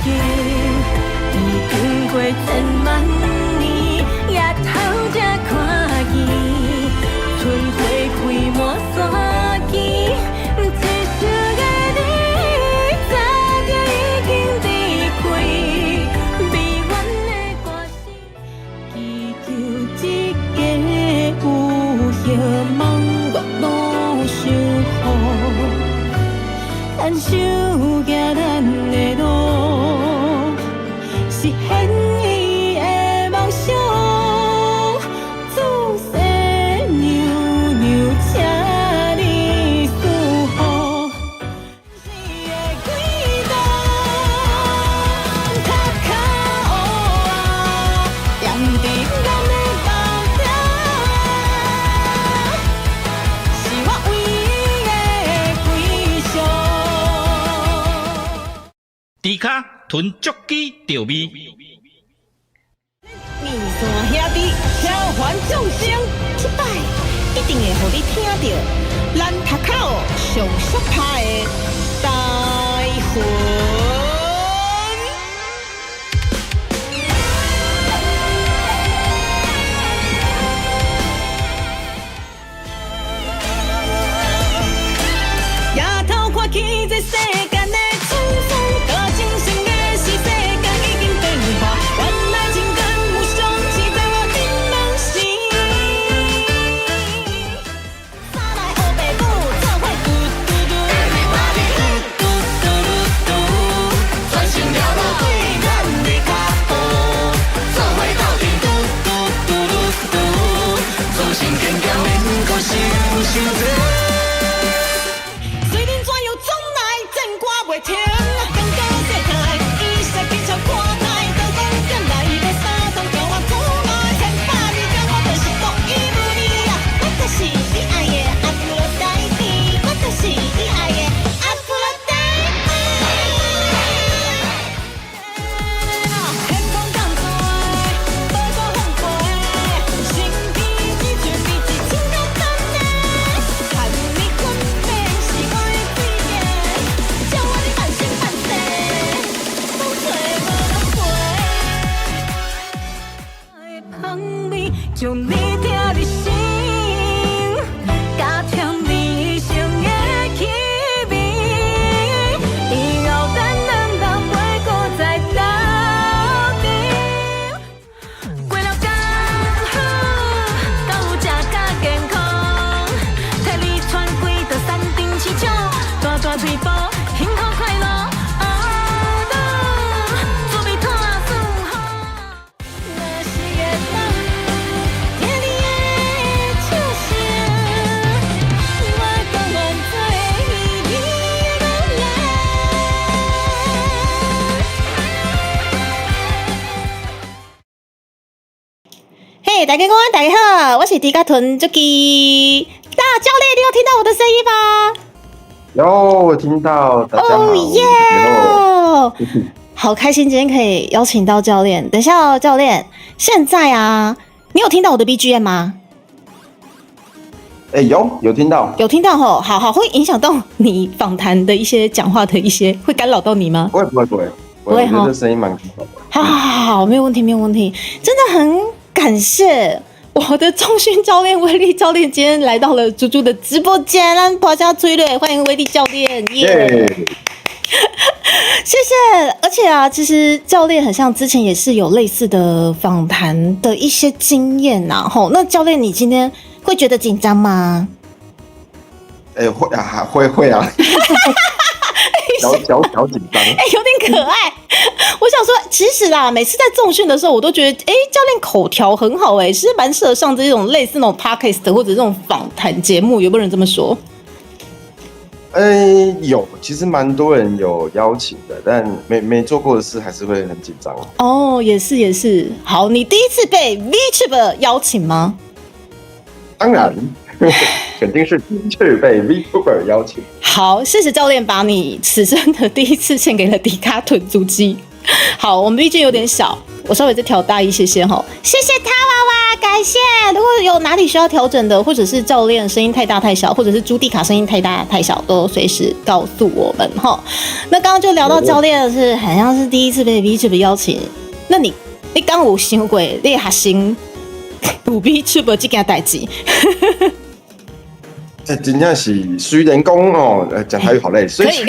境，已经过千万年，也透这看见，春花开满山间，一生的你，早就已经离开，悲怨的歌声，祈求一个有希望月老守护，牵手行咱的路，实现伊的梦想。自细娘娘，请你守护。你的轨道，脚脚乌啊，踮伫咱的梦中，是我唯一的归宿。猪脚囤足机钓味，面线兄弟召唤众生，这摆一定会互你听到咱头口上适拍的台魂。夜头看起这世间的沧桑，甲精神的是世间已经变化，原来情感无常是在我的梦时。三来黑白母，做伙嘟嘟嘟，嘟嘟嘟嘟，专心了路对咱的脚步，做伙斗阵嘟嘟嘟嘟嘟，自信坚强免搁受伤济。虽然怎样总来战歌袂停，刚到世态，伊sẽ变成看待，都讲点来无三当叫我出来，千百里讲我就是独一无二啊！我就是你爱的阿芙洛戴蒂，我就是你爱的阿芙洛戴蒂。天空降水，波波风飞，身边你却比一千个等的，看你困眠是我的最爱，叫我的半生半世，风吹无落飞。香味将你听入心，加添你生的气味，以后咱两人袂搁再斗阵。过了刚好，到有食甲健康，替你穿几道山顶市场，大大嘴巴，幸福快乐。做味拖顺风，若是会当听你的笑声，我甘愿做你的女人。嘿，大家好，大家好，我是迪卡屯足基大教练，你有听到我的声音吗？有，我听到，大家好。哦耶！好开心，今天可以邀请到教练。等一下哦，教练，现在啊，你有听到我的 BGM 吗？有听到，有听到吼，好，会影响到你访谈的一些讲话的一些，会干扰到你吗？不会，不会我觉得声音蛮好的。好，没有问题，真的很感谢我的重训教练威力教练，今天来到了猪猪的直播间，让大家催泪，欢迎威力教练，耶！谢谢，而且啊，其实教练很像之前也是有类似的访谈的一些经验呐，吼，那教练你今天会觉得紧张吗？会啊，小紧张，有点可爱。我想说，其实啦，每次在重训的时候，我都觉得，教练口条很好，其实蛮适合上这种类似那种 podcast 或者这种访谈节目，有没有人这么说？有，其实蛮多人有邀请的，但没做过的事还是会很紧张。哦，也是。好，你第一次被 VTuber 邀请吗？当然，肯定是第一次被 VTuber 邀请。好，谢谢教练把你此生的第一次献给了迪卡屯足迹。好，我们毕竟有点小，我稍微再调大一些些哈，谢谢他娃娃，感谢。如果有哪里需要调整的，或者是教练声音太大太小，或者是朱蒂卡声音太大太小，都随时告诉我们哈。那刚刚就聊到教练是好像是第一次被 VTuber 邀请，那你刚有想过你的学生有 VTuber 这件代志？真正是虽然讲哦，讲台语好累，可以。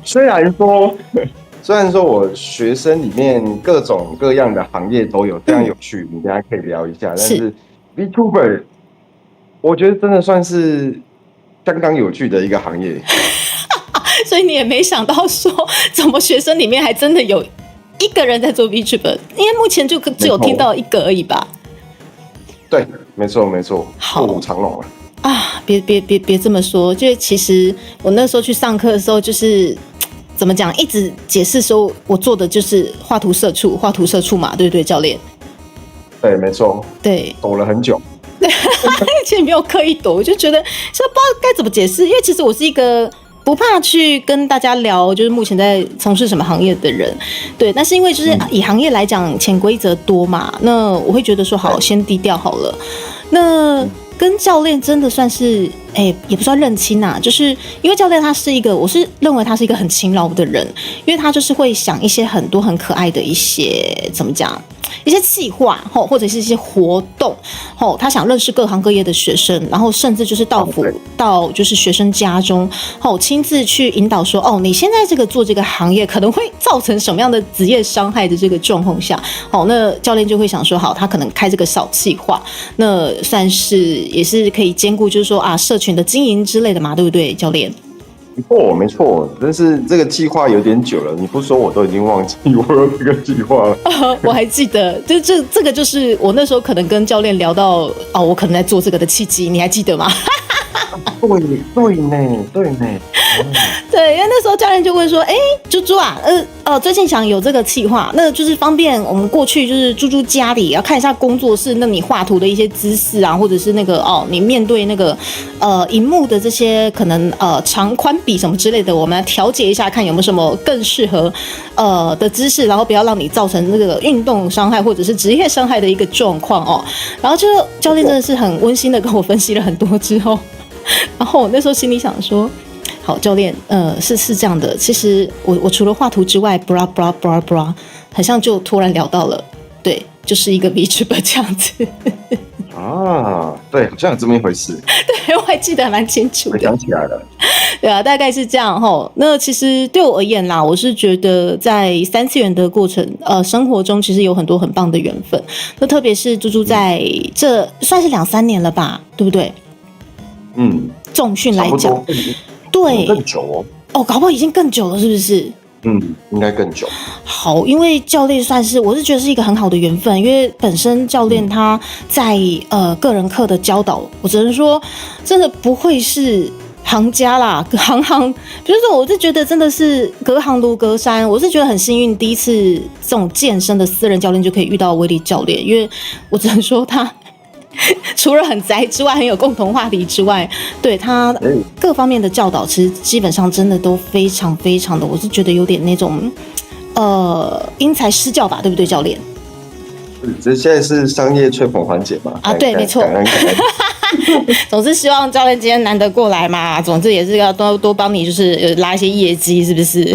虽然说我学生里面各种各样的行业都有，非常有趣，你等一下可以聊一下。但是 VTuber， 我觉得真的算是相当有趣的一个行业。所以你也没想到说，怎么学生里面还真的有一个人在做 VTuber， 因为目前就只有听到一个而已吧。对，没错，好，卧虎藏龙啊！别这么说，就其实我那时候去上课的时候，就是怎么讲，一直解释说我做的就是画图社畜嘛，对不对，教练？对，没错。对，躲了很久。其实没有刻意躲，我就觉得不知道该怎么解释，因为其实我是一个不怕去跟大家聊，就是目前在从事什么行业的人，对。但是因为就是以行业来讲，潜规则多嘛，那我会觉得说好，先低调好了。那跟教练真的算是，也不算认亲啊，就是因为教练他是一个，我是认为他是一个很勤劳的人，因为他就是会想一些很多很可爱的一些怎么讲，一些企划或者是一些活动，他想认识各行各业的学生，然后甚至就是到就是学生家中，亲自去引导说，哦，你现在这个做这个行业可能会造成什么样的职业伤害的这个状况下，那教练就会想说，好，他可能开这个小企划，那算是也是可以兼顾，就是说啊，社群的经营之类的嘛，对不对，教练？没错，但是这个计划有点久了，你不说我都已经忘记我有这个计划了。我还记得，这个就是我那时候可能跟教练聊到哦，我可能在做这个的契机，你还记得吗？对呢。对，因为那时候教练就问说，猪猪啊，最近想有这个企划，那就是方便我们过去就是猪猪家里要看一下工作室，那你画图的一些姿势啊，或者是那个你面对那个荧幕的这些可能长宽比什么之类的，我们来调节一下，看有没有什么更适合的姿势，然后不要让你造成那个运动伤害或者是职业伤害的一个状况哦。然后就教练真的是很温馨的跟我分析了很多之后，然后我那时候心里想说，好，教练，是这样的，其实我除了画图之外 ，bra bra bra bra， 好像就突然聊到了，对，就是一个 VTuber 这样子。啊，对，好像有这么一回事。对，我还记得还蛮清楚的。我想起来了。对啊，大概是这样齁。那其实对我而言啦，我是觉得在3次元的过程，生活中其实有很多很棒的缘分。那特别是猪猪在这算是2-3年了吧，对不对？重训来讲，对，更久哦，搞不好已经更久了，是不是？应该更久。好，因为教练算是我是觉得是一个很好的缘分，因为本身教练他在个人课的教导，我只能说真的不会是行家啦，行，比如说我是觉得真的是隔行如隔山，我是觉得很幸运，第一次这种健身的私人教练就可以遇到威力教练，因为我只能说他除了很宅之外，很有共同话题之外，对他各方面的教导，其实基本上真的都非常非常的，我是觉得有点那种因材施教吧，对不对，教练？这现在是商业吹捧环节嘛？啊，对，没错。总之希望教练今天难得过来嘛，总之也是要多帮你，就是拉一些业绩，是不是？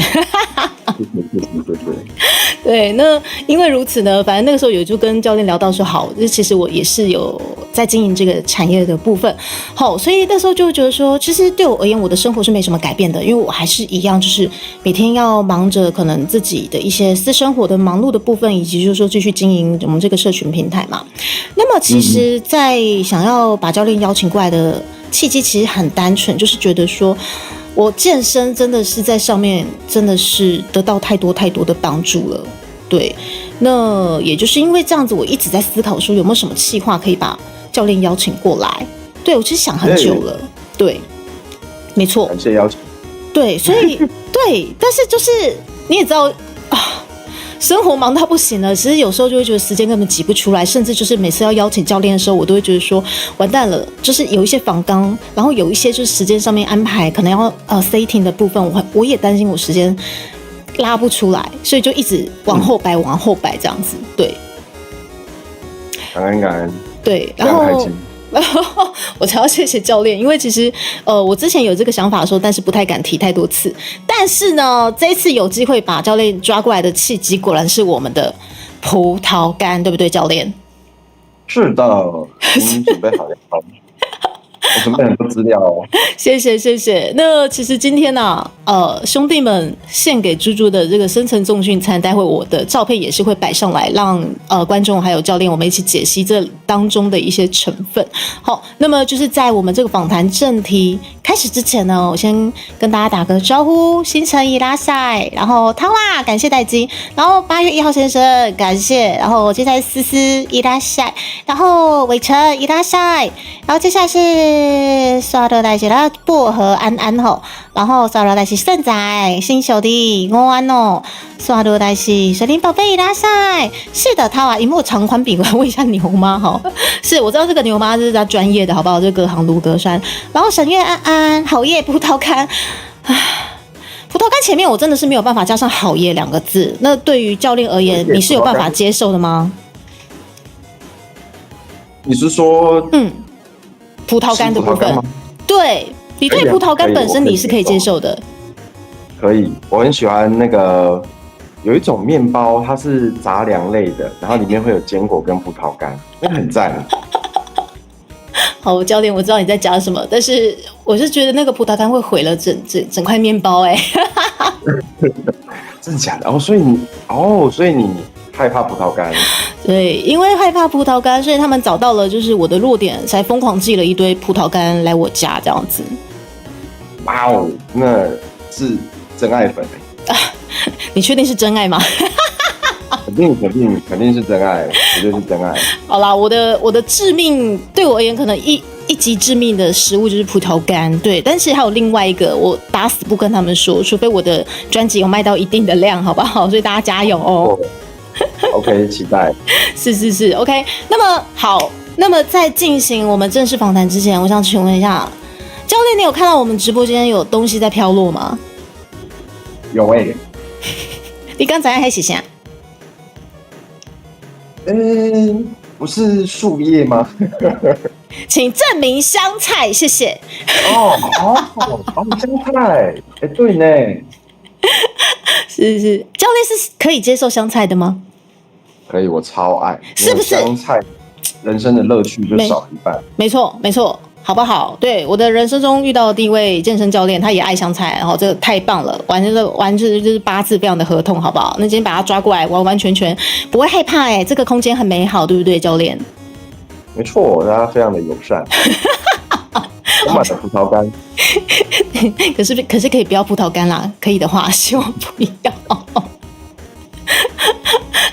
对，那因为如此呢，反正那个时候有就跟教练聊到说，好，其实我也是有在经营这个产业的部分，好，所以那时候就觉得说，其实对我而言，我的生活是没什么改变的，因为我还是一样，就是每天要忙着可能自己的一些私生活的忙碌的部分，以及就是说继续经营我们这个社群平台嘛。那么其实，在想要把教练邀请过来的契机，其实很单纯，就是觉得说，我健身真的是在上面真的是得到太多的帮助了，对。那也就是因为这样子，我一直在思考说有没有什么企划可以把教练邀请过来。对，我其实想很久了，对，没错。感谢邀请。对，所以对，但是就是你也知道啊。生活忙到不行了，其实有时候就会觉得时间根本挤不出来，甚至就是每次要邀请教练的时候，我都会觉得说完蛋了，就是有一些访纲，然后有一些就是时间上面安排可能要setting的部分，我也担心我时间拉不出来，所以就一直往后摆，往后摆这样子。对，感恩感恩，对，非然后常开心。我才要谢谢教练，因为其实我之前有这个想法的时候，但是不太敢提太多次。但是呢，这一次有机会把教练抓过来的契机，果然是我们的葡萄干，对不对，教练？是的，已经准备好了。我准备很多资料哦。谢谢谢谢。那其实今天呢、兄弟们献给猪猪的这个深层重训餐，待会我的照片也是会摆上来，让观众还有教练我们一起解析这当中的一些成分。好，那么就是在我们这个访谈正题开始之前呢，我先跟大家打个招呼，星辰伊拉塞，然后汤哇感谢待机，然后8月1号先生感谢，然后接下来思思伊拉塞，然后伟成伊拉塞，然后接下来是刷到代谢啦薄荷安安吼，然后刷到代谢盛仔新小弟我安哦，刷到代谢水灵宝贝伊拉塞，是的，他啊荧幕长宽比，我来问一下牛妈哈，是我知道这个牛妈是他专业的好不好？这隔行如隔山，然后沈月安安好夜葡萄干，葡萄干前面我真的是没有办法加上好夜2个字，那对于教练而言，你是有办法接受的吗？你是说葡萄干的部分是葡萄干吗，对你对葡萄干本身你是可以接受的。可以，我很喜欢那个有一种面包，它是杂粮类的，然后里面会有坚果跟葡萄干，那个很赞。好，教练，我知道你在讲什么，但是我是觉得那个葡萄干会毁了整块面包哎、真的假的？所以你害怕葡萄干？对，因为害怕葡萄干，所以他们找到了就是我的弱点，才疯狂寄了一堆葡萄干来我家这样子。哇哦，那是真爱粉你确定是真爱吗？肯定是真爱，绝对是真爱。好啦，我的致命对我而言，可能一击致命的食物就是葡萄干，对。但是还有另外一个，我打死不跟他们说，除非我的专辑有卖到一定的量，好不好？所以大家加油哦。OK， 期待。是 OK。那么好，那么在进行我们正式访谈之前，我想请问一下，教练，你有看到我们直播间有东西在飘落吗？有你刚才还写啥？不是树叶吗？请证明香菜，谢谢。香菜，对呢。是，教练是可以接受香菜的吗？可以，我超爱，是不是？香菜，人生的乐趣就少一半。没错，好不好？对，我的人生中遇到的第一位健身教练，他也爱香菜，然后这个太棒了，完就是8字非常的合同，好不好？那今天把他抓过来，完完全全不会害怕这个空间很美好，对不对，教练？没错，大家非常的友善，充满了葡萄干。可是可以不要葡萄干啦，可以的话，希望不要。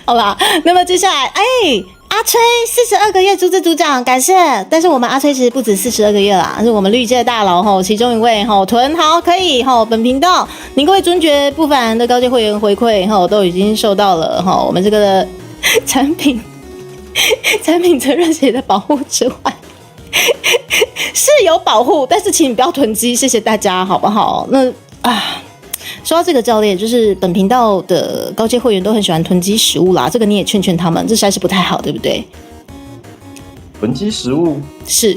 好啦，那么接下来，阿崔42个月组织组长，感谢。但是我们阿崔其实不止42个月啦，是我们绿界大佬吼，其中一位吼屯好可以吼，本频道您各位尊爵不凡的高阶会员回馈吼，都已经受到了吼，我们这个产品责任险的保护之外。是有保护，但是请你不要囤积，谢谢大家，好不好？那说到这个教练，就是本频道的高阶会员都很喜欢囤积食物啦，这个你也劝他们，这实在是不太好，对不对？囤积食物是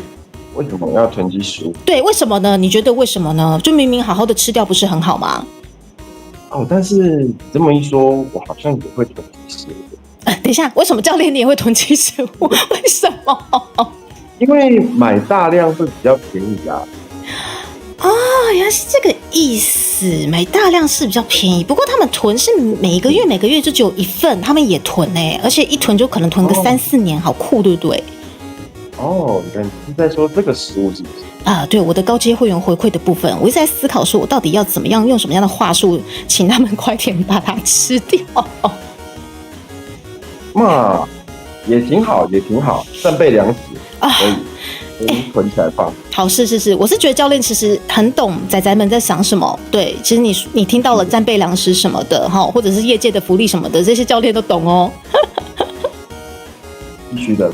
为什么要囤积食物？对，为什么呢？你觉得为什么呢？就明明好好的吃掉，不是很好吗？但是这么一说，我好像也会囤积食物。等一下，为什么教练你也会囤积食物？为什么？因为买大量会比较便宜啊。原来是这个意思，买大量是比较便宜。不过他们囤是每个月就只有1份，他们也囤而且一囤就可能囤个3-4年，好酷，对不对？你是在说这个食物是不是？对，我的高阶会员回馈的部分，我一直在思考说，我到底要怎么样用什么样的话术，请他们快点把它吃掉。嘛，也挺好，战备粮食可以。囤起来放。好，是，我是觉得教练其实很懂仔仔们在想什么。对，其实你听到了战备粮食什么的哈，或者是业界的福利什么的，这些教练都懂哦。必须的。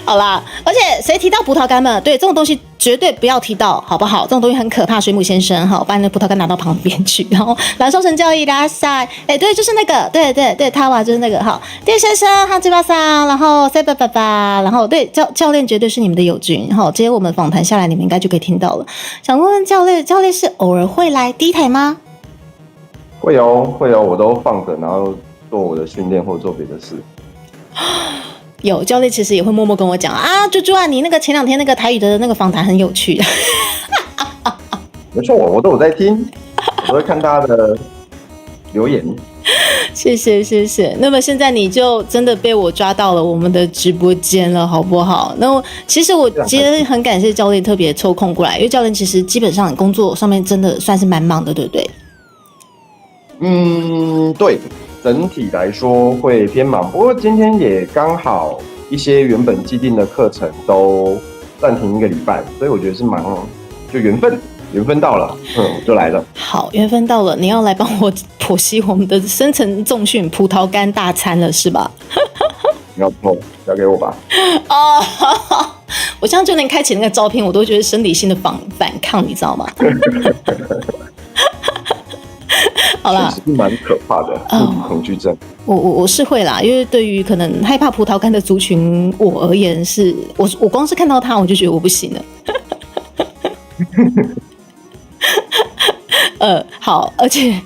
好啦，而且谁提到葡萄干嘛？对，这种东西绝对不要提到，好不好？这种东西很可怕，水母先生，好，把你的葡萄干拿到旁边去，然后蓝瘦成教义拉塞，对，就是那个，对，他哇，就是那个，好，店先生，哈基巴桑，然后塞巴爸爸，然后对教练绝对是你们的友军，好，今天我们访谈下来，你们应该就可以听到了。想问问教练是偶尔会来第一台吗？会哦，我都放着，然后做我的训练或做别的事。有教练其实也会默默跟我讲啊，猪猪啊，你那个前2天那个台语的那个访谈很有趣。没错，我都有在听，我都会看大家的留言。谢谢。那么现在你就真的被我抓到了我们的直播间了，好不好？那其实我今天很感谢教练特别抽空过来，因为教练其实基本上工作上面真的算是蛮忙的，对不对？对，整体来说会偏忙，不过今天也刚好一些原本既定的课程都暂停1个礼拜，所以我觉得是蛮就缘分到了，我就来了。好，缘分到了，你要来帮我剖析我们的深层重训葡萄干大餐了，是吧？要不交给我吧。我现在就连开启那个照片，我都觉得生理性的反抗，你知道吗？好啦，其实蛮可怕的，恐惧症。我是会啦，因为对于可能害怕葡萄干的族群，我而言是，我光是看到它，我就觉得我不行了。好，而且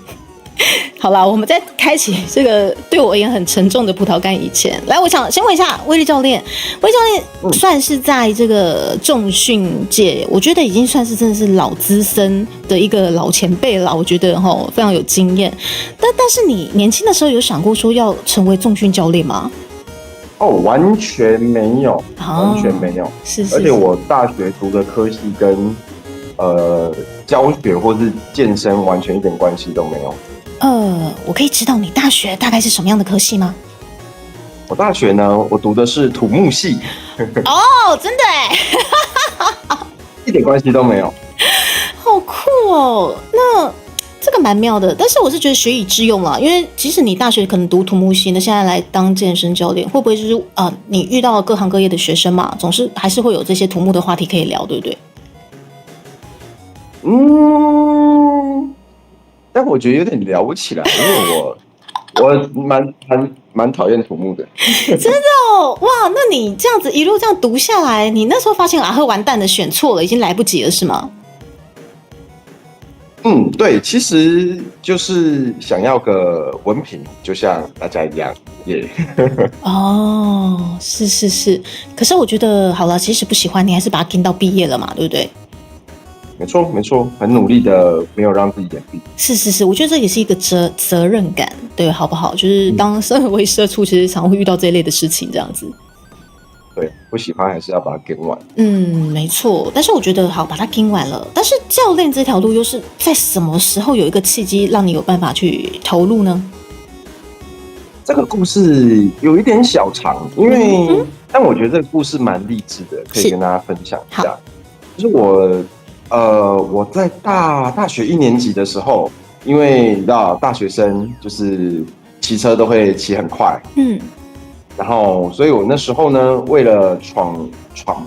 好啦，我们在开启这个对我而言很沉重的葡萄干以前，来，我想先问一下威力教练，算是在这个重训界，我觉得已经算是真的是老资深的一个老前辈了，我觉得非常有经验。但是你年轻的时候有想过说要成为重训教练吗？完全没有，完全没有。是，而且我大学读的科系跟教学或是健身完全一点关系都没有。我可以知道你大学大概是什么样的科系吗？我大学呢，我读的是土木系。真的耶，一点关系都没有。好酷哦！那这个蛮妙的，但是我是觉得学以致用啦，因为即使你大学可能读土木系，那现在来当健身教练，会不会就是你遇到各行各业的学生嘛，总是还是会有这些土木的话题可以聊，对不对？但我觉得有点聊不起来，因为我蛮讨厌土木的。真的哦，哇！那你这样子一路这样读下来，你那时候发现完蛋了，选错了，已经来不及了，是吗？对，其实就是想要个文凭，就像大家一样，耶。是。可是我觉得好了，即使不喜欢，你还是把它跟到毕业了嘛，对不对？没错，很努力的，没有让自己眼闭。是，我觉得这也是一个责任感，对，好不好？就是当身为社畜，其实常会遇到这一类的事情，这样子。对，不喜欢还是要把它跟完。没错。但是我觉得好，把它跟完了。但是教练这条路又是在什么时候有一个契机，让你有办法去投入呢？这个故事有一点小长，因为但我觉得这个故事蛮励志的，可以跟大家分享一下。就是我在大学1年级的时候，因为你知道大学生就是骑车都会骑很快，然后所以我那时候呢，为了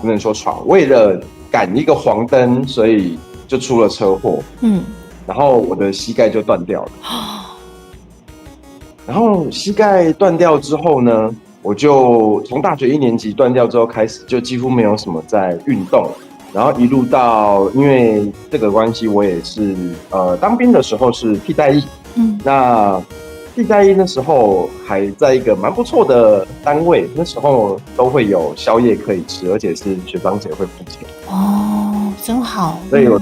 不能说闯，为了赶一个黄灯，所以就出了车祸，然后我的膝盖就断掉了。然后膝盖断掉之后呢，我就从大学1年级断掉之后开始，就几乎没有什么在运动。然后一路到，因为这个关系，我也是当兵的时候是替代役，那替代役那时候还在一个蛮不错的单位，那时候都会有宵夜可以吃，而且是学长姐会付钱。真好。所以我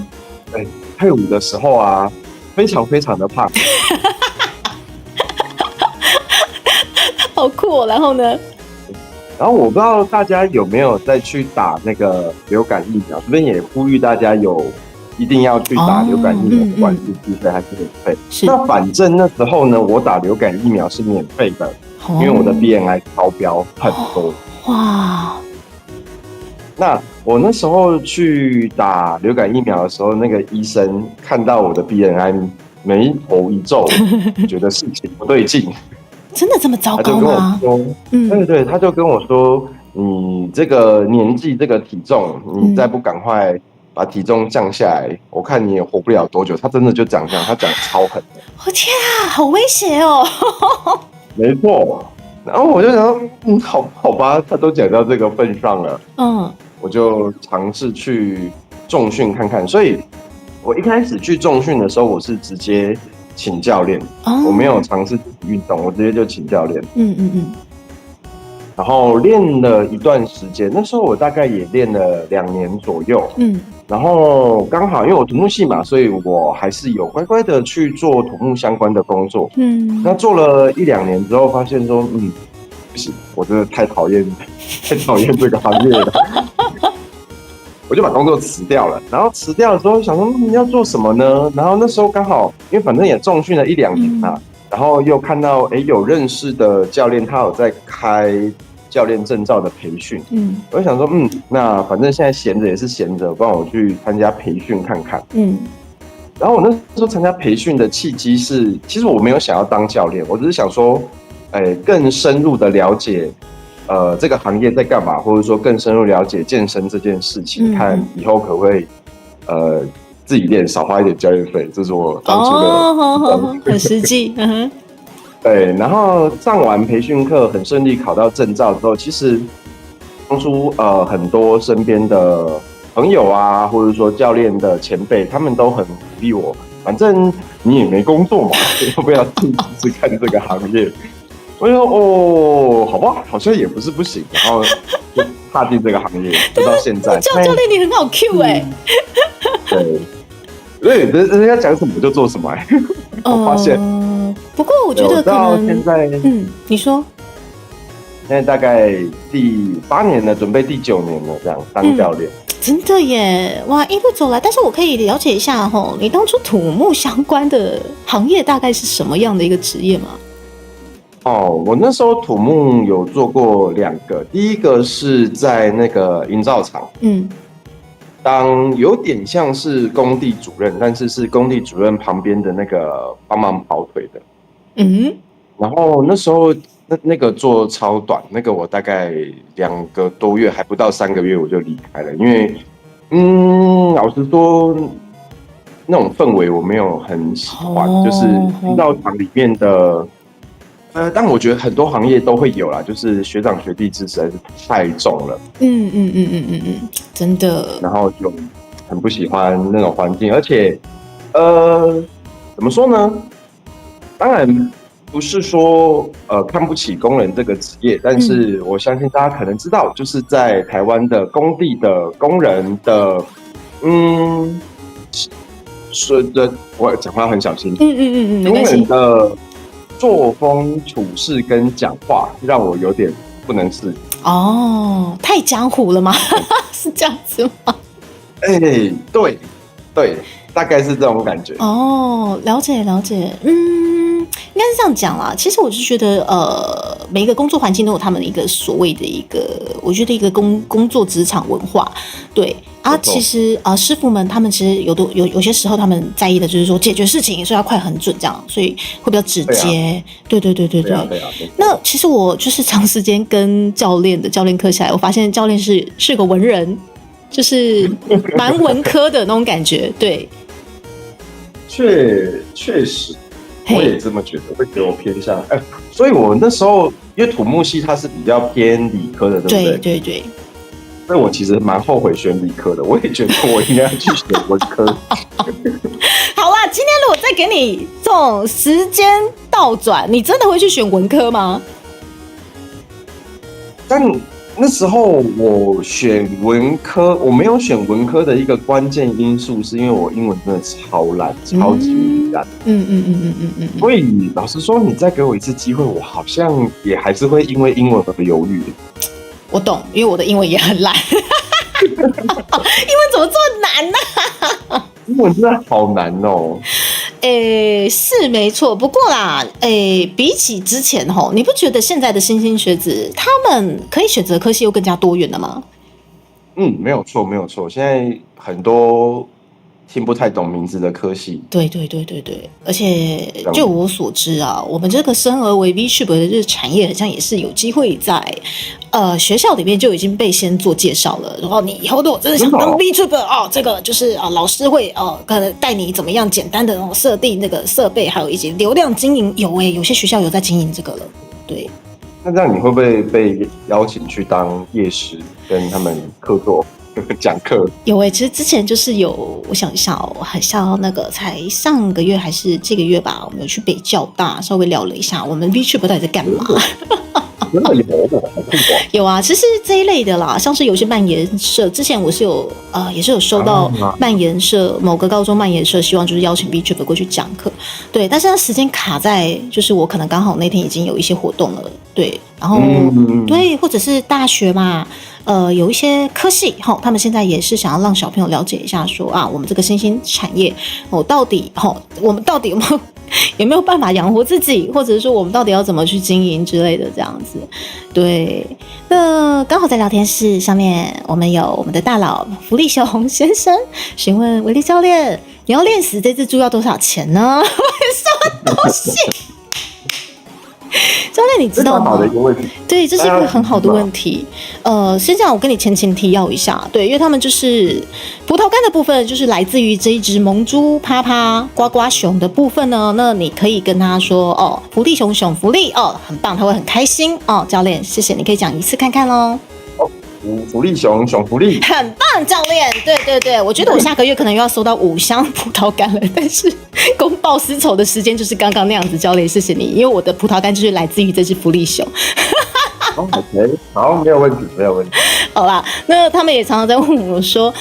退伍的时候啊，非常非常的胖。好酷哦！然后呢？然后我不知道大家有没有再去打那个流感疫苗，这边也呼吁大家一定要去打流感疫苗，不管是自费还是免费。那反正那时候呢，我打流感疫苗是免费的，因为我的 BMI 超标很多。哇！那我那时候去打流感疫苗的时候，那个医生看到我的 BMI， 眉头一皱，觉得事情不对劲。真的这么糟糕吗？他就跟我说，他就跟我说，你这个年纪、这个体重，你再不赶快把体重降下来，我看你也活不了多久。他真的就讲这样，他讲超狠的，我天啊，好威胁哦！没错。然后我就想说，好吧，他都讲到这个份上了，我就尝试去重训看看。所以我一开始去重训的时候，我是直接请教练，我没有尝试自己运动，我直接就请教练。然后练了一段时间，那时候我大概也练了2年左右。然后刚好因为我土木系嘛，所以我还是有乖乖的去做土木相关的工作。那做了1-2年之后，发现说，不行，我真的太讨厌这个行业了。我就把工作辞掉了。然后辞掉的时候想说，要做什么呢？然后那时候刚好，因为反正也重训了1-2年嘛。然后又看到有认识的教练，他有在开教练证照的培训，我就想说，那反正现在闲着也是闲着，不然我去参加培训看看。然后我那时候参加培训的契机是，其实我没有想要当教练，我只是想说，更深入的了解，这个行业在干嘛，或者说更深入了解健身这件事情，看以后可不可以，自己练，少花一点教练费，这是我当初的很实际。对，然后上完培训课很顺利考到证照之后，其实当初很多身边的朋友啊，或者说教练的前辈，他们都很鼓励我，反正你也没工作嘛，要不要试试看这个行业？我就说好吧，好像也不是不行，然后就踏进这个行业，就到现在。教练你很好 Q 对，人家讲什么就做什么。我发现。不过我觉得可能现在，你说，现在大概第8年了，准备第9年了，这样当教练。真的耶，哇，一路走来。但是我可以了解一下你当初土木相关的行业大概是什么样的一个职业吗？我那时候土木有做过2个，第一个是在那个营造厂，当有点像是工地主任，但是是工地主任旁边的那个帮忙跑腿的。然后那时候那个做超短，那个我大概2个多月，还不到3个月我就离开了，因为老实说，那种氛围我没有很喜欢，就是营造厂里面的。但我觉得很多行业都会有啦，就是学长学弟制实在是太重了。真的。然后就很不喜欢那种环境，而且怎么说呢？当然不是说看不起工人这个职业，但是我相信大家可能知道，就是在台湾的工地的工人的，说的我讲话很小心，工人的作风处事跟讲话让我有点不能适应。太江湖了吗？是这样子吗？对，大概是这种感觉。了解，应该是这样讲啦。其实我是觉得，每一个工作环境都有他们的一个所谓的一个，我觉得一个工作职场文化。对啊，其实师傅们他们其实有些时候他们在意的就是说解决事情，所以要快很准这样，所以会比较直接。对。那其实我就是长时间跟教练课下来，我发现教练是个文人，就是蛮文科的那种感觉。对，确实。我也这么觉得，会给我偏向所以我那时候因为土木系它是比较偏理科的，对不对？对。所以我其实蛮后悔选理科的，我也觉得我应该去选文科。好啦，今天如果再给你这种时间倒转，你真的会去选文科吗？但那时候我选文科，我没有选文科的一个关键因素，是因为我英文真的超烂，超级烂。所以老实说，你再给我一次机会，我好像也还是会因为英文而犹豫。我懂，因为我的英文也很烂。英文怎么这么难呢？英文真的好难哦。是没错，不过啦，比起之前你不觉得现在的新兴学子他们可以选择科系又更加多元了吗？没有错。现在很多听不太懂名字的科系。对，而且就我所知啊，我们这个生而为 VTuber 的这个产业，好像也是有机会在学校里面就已经被先做介绍了。然后你以后如果真的想当 VTuber 哦，这个就是老师会可能带你怎么样简单的那种设定那个设备，还有以及流量经营有些学校有在经营这个了。对，那这样你会不会被邀请去当夜师，跟他们客座讲课？有其实之前就是有，我想一下哦，很像那个才上个月还是这个月吧，我们有去北教大稍微聊了一下，我们 VTuber 到底在干嘛？真的有，好酷哦！有啊，其实这一类的啦，像是有些漫研社，之前我是有也是有收到漫研社某个高中漫研社希望就是邀请 VTuber 过去讲课，对，但是它时间卡在就是我可能刚好那天已经有一些活动了，对，然后对，或者是大学嘛。有一些科系他们现在也是想要让小朋友了解一下说啊，我们这个新兴产业到底我们到底有没有办法养活自己，或者是说我们到底要怎么去经营之类的这样子。对，那刚好在聊天室上面，我们有我们的大佬福利熊先生询问维力教练，你要练死这只猪要多少钱呢？为什么东西？教练，你知道吗？对，这是一个很好的问题。先这样，我跟你前情提要一下。对，因为他们就是葡萄干的部分，就是来自于这一只萌猪啪啪呱呱熊的部分呢。那你可以跟他说福利熊福利很棒，他会很开心教练，谢谢，你可以讲一次看看咯。福利熊福利，很棒，教练。对，我觉得我下个月可能又要收到5箱葡萄干了，但是公报私仇的时间就是刚刚那样子，教练，谢谢你，因为我的葡萄干就是来自于这只福利熊。OK， 好，没有问题。好啦，那他们也常常在问我说，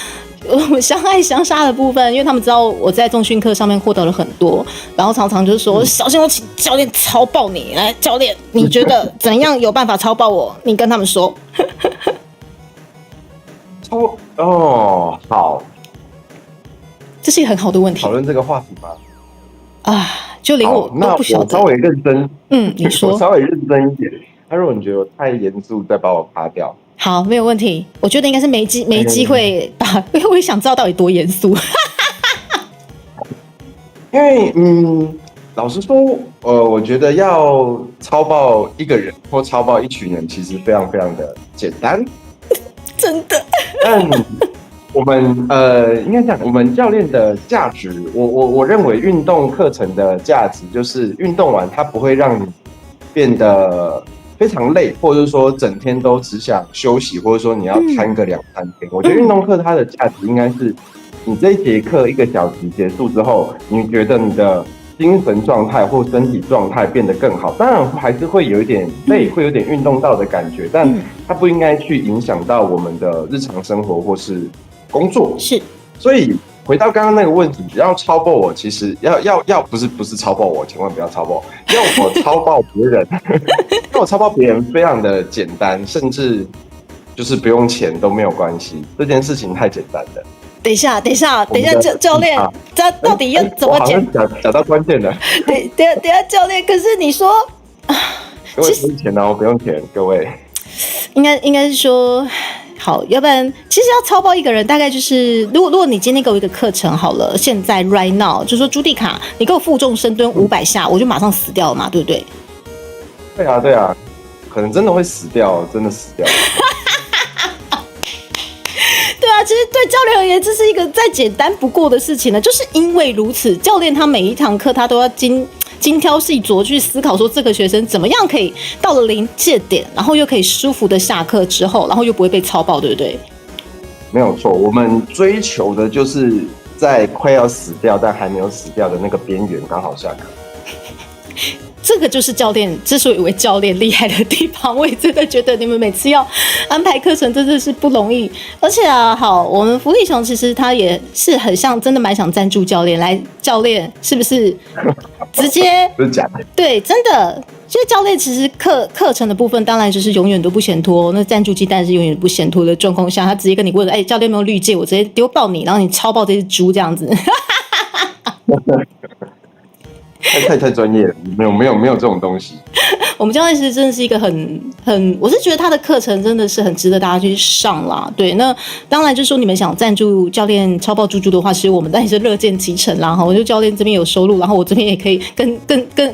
我们相爱相杀的部分，因为他们知道我在重训课上面获得了很多，然后常常就说小心我请教练超爆你，来，教练，你觉得怎样有办法超爆我？你跟他们说。好，这是一个很好的问题。讨论这个话题吗？就连我都不晓得。那我稍微认真，你说。我稍微认真一点。那如果你觉得我太严肃，再把我趴掉。好，没有问题。我觉得应该是没机会把，因为我也想知道到底多严肃。因为老实说，我觉得要超爆一个人或超爆一群人，其实非常非常的简单。真的，但我们应该讲，我们教练的价值，我认为运动课程的价值就是运动完它不会让你变得非常累，或者是说整天都只想休息，或者说你要摊个2-3天。我觉得运动课它的价值应该是，你这一节课1个小时结束之后，你觉得你的精神状态或身体状态变得更好，当然还是会有一点累，会有点运动到的感觉，但它不应该去影响到我们的日常生活或是工作。是，所以回到刚刚那个问题，要超爆我，其实要不是超爆我，千万不要超爆，要我超爆别人，要我超爆别人非常的简单，甚至就是不用钱都没有关系，这件事情太简单了。等一下，教练，这到底要怎么讲？讲到关键了。等一下，教练，可是你说，各位不用钱哦，不用钱，各位。应该是说，好，要不然其实要超爆一个人，大概就是，如果你今天给我一个课程好了，现在 right now 就说朱蒂卡，你给我负重深蹲500下，我就马上死掉了嘛，对不对？对啊，可能真的会死掉，真的死掉。对啊，其实对教练而言，这是一个再简单不过的事情呢。就是因为如此，教练他每一堂课他都要精挑细琢去思考，说这个学生怎么样可以到了临界点，然后又可以舒服的下课之后，然后又不会被操爆，对不对？没有错，我们追求的就是在快要死掉但还没有死掉的那个边缘刚好下课。这个就是教练之所以为教练厉害的地方，我也真的觉得你们每次要安排课程真的是不容易。而且好，我们福利熊其实他也是很像，真的蛮想赞助教练来，教练是不是直接？不是假的。对，真的。所以教练其实课程的部分，当然就是永远都不嫌多。那赞助鸡蛋是永远不嫌多的状况下，他直接跟你问，教练有没有绿界，我直接丢爆你，然后你超爆这只猪这样子。太专业了，没有这种东西。我们教练其实真的是一个我是觉得他的课程真的是很值得大家去上啦。对，那当然就是说你们想赞助教练超爆猪猪的话，其实我们当然是乐见其成啦。哈，我就教练这边有收入，然后我这边也可以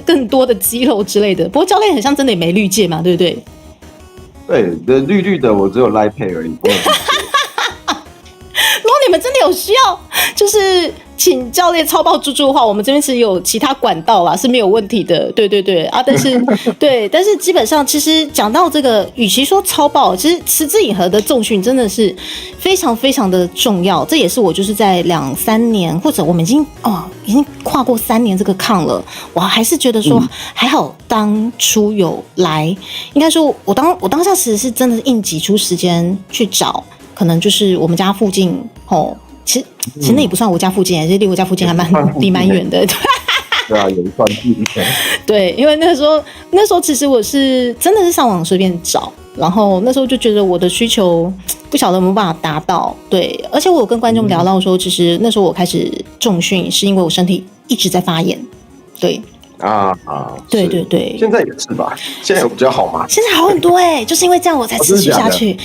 更多的肌肉之类的。不过教练很像真的也没绿界嘛，对不对？对，绿绿的我只有赖配而已。如果你们真的有需要，就是请教练超爆猪猪的话，我们这边是有其他管道啦，是没有问题的。对对对啊，但是对，但是基本上其实讲到这个，与其说超爆，其实持之以恒的重训真的是非常非常的重要。这也是我就是在2-3年，或者我们已经跨过3年这个抗了，我还是觉得说还好当初有来，应该说我当下其实是真的硬挤出时间去找。可能就是我们家附近其实那也不算我家附近，其实离我家附近还离蛮远的。对啊，有一段距离。对，因为那时候其实我是真的是上网随便找，然后那时候就觉得我的需求不晓得有没有办法达到。对，而且我有跟观众聊到说，其实那时候我开始重训是因为我身体一直在发炎。对。对对对，现在也是吧？现在有比较好吗？现在好很多就是因为这样我才持续下去。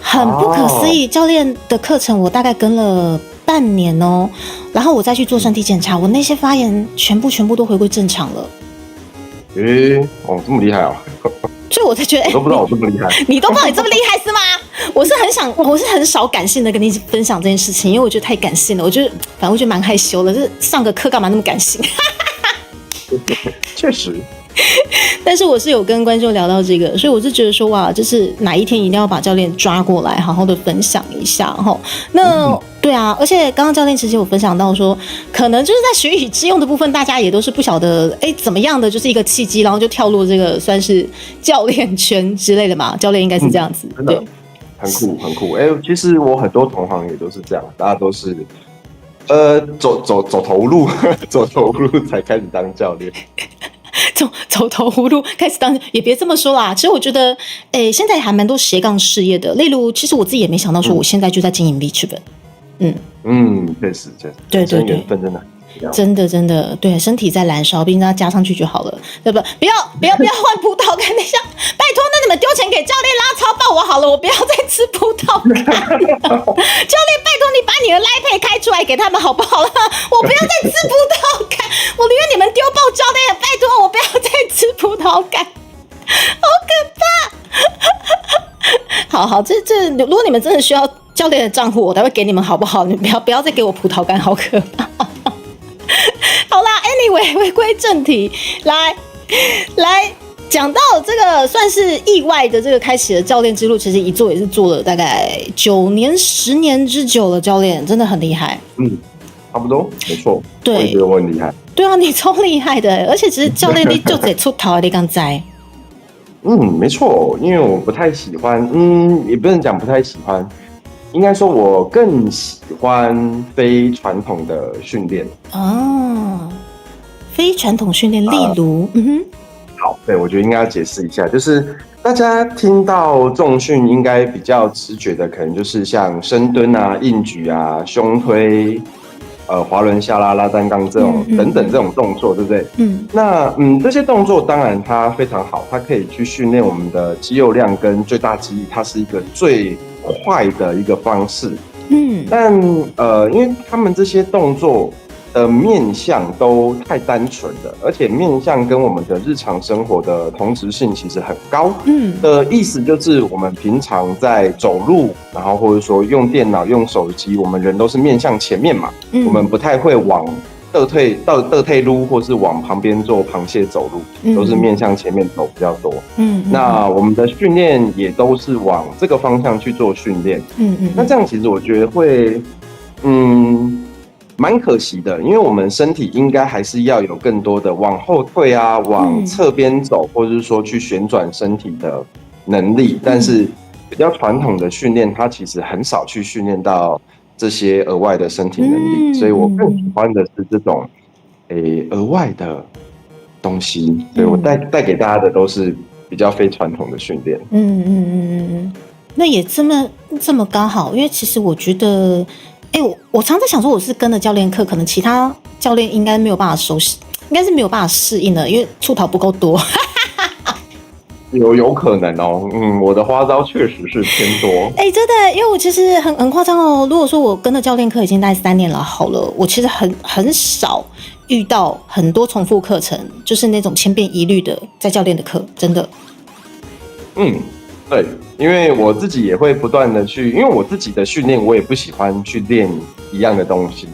很不可思议，教练的课程我大概跟了半年然后我再去做身体检查，我那些发炎全部都回归正常了。这么厉害所以我才觉得，我都不知道我这么厉害。你都不知道你这么厉害是吗？我是很少感性的跟你分享这件事情，因为我觉得太感性了，反正我觉得蛮害羞的，这上个课干嘛那么感性？确实。但是我是有跟观众聊到这个，所以我是觉得说哇，就是哪一天一定要把教练抓过来，好好的分享一下哈。那对啊，而且刚刚教练其实有分享到说，可能就是在学以致用的部分，大家也都是不晓得怎么样的，就是一个契机，然后就跳入这个算是教练圈之类的嘛。教练应该是这样子，真的对，很酷。其实我很多同行也都是这样，大家都是走投路，走投路才开始当教练。走投无路开始当，也别这么说啦。其实我觉得，现在还蛮多斜杠事业的。例如，其实我自己也没想到说，我现在就在经营 VTuber。确实，对，缘分真的真的，对，身体在燃烧，并让它加上去就好了，对不？不要换葡萄干，等一下，拜托，那你们丢钱给教练拉超爆我好了，我不要再吃葡萄干了。教练，拜托你把你的Line Pay开出来给他们好不好了？我不要再吃葡萄干，我宁愿你们丢爆教练，拜托我不要再吃葡萄干，好可怕。好，这如果你们真的需要教练的账户，我才会给你们好不好？你不要再给我葡萄干，好可怕。好啦 ，anyway， 回归正题，来讲到这个算是意外的这个开启的教练之路，其实一做也是做了大概9年、10年之久了。教练真的很厉害，差不多，没错，对，我也觉得我很厉害。对啊，你超厉害的，而且其实教练你就得出头，你刚才。没错，因为我不太喜欢，也不能讲不太喜欢。应该说，我更喜欢非传统的训练。非传统训练，例如，好，对，我觉得应该要解释一下，就是大家听到重训，应该比较直觉的，可能就是像深蹲啊、硬举啊、胸推、滑轮下拉、拉单杠这种等等这种动作，对不对？那这些动作当然它非常好，它可以去训练我们的肌肉量跟最大肌力，它是一个最快的一个方式。但因为他们这些动作的面向都太单纯了，而且面向跟我们的日常生活的同质性其实很高。的意思就是我们平常在走路，然后或者说用电脑、用手机，我们人都是面向前面嘛，我们不太会往倒退路，或是往旁边做螃蟹走路，都是面向前面走比较多。那我们的训练也都是往这个方向去做训练。那这样其实我觉得会，蛮可惜的，因为我们身体应该还是要有更多的往后退啊，往侧边走，或者是说去旋转身体的能力。但是比较传统的训练，它其实很少去训练到这些额外的身体能力，所以我更喜欢的是这种额外的东西。所以我带给大家的都是比较非传统的训练。那也这么刚好，因为其实我觉得，我常在想说，我是跟着教练课，可能其他教练应该没有办法熟悉，应该是没有办法适应的，因为出逃不够多。有可能哦，我的花招确实是偏多。真的，因为我其实很夸张哦。如果说我跟的教练课已经大概3年了，好了，我其实很少遇到很多重复课程，就是那种千篇一律的在教练的课，真的。对，因为我自己也会不断的去，因为我自己的训练，我也不喜欢去练一样的东西，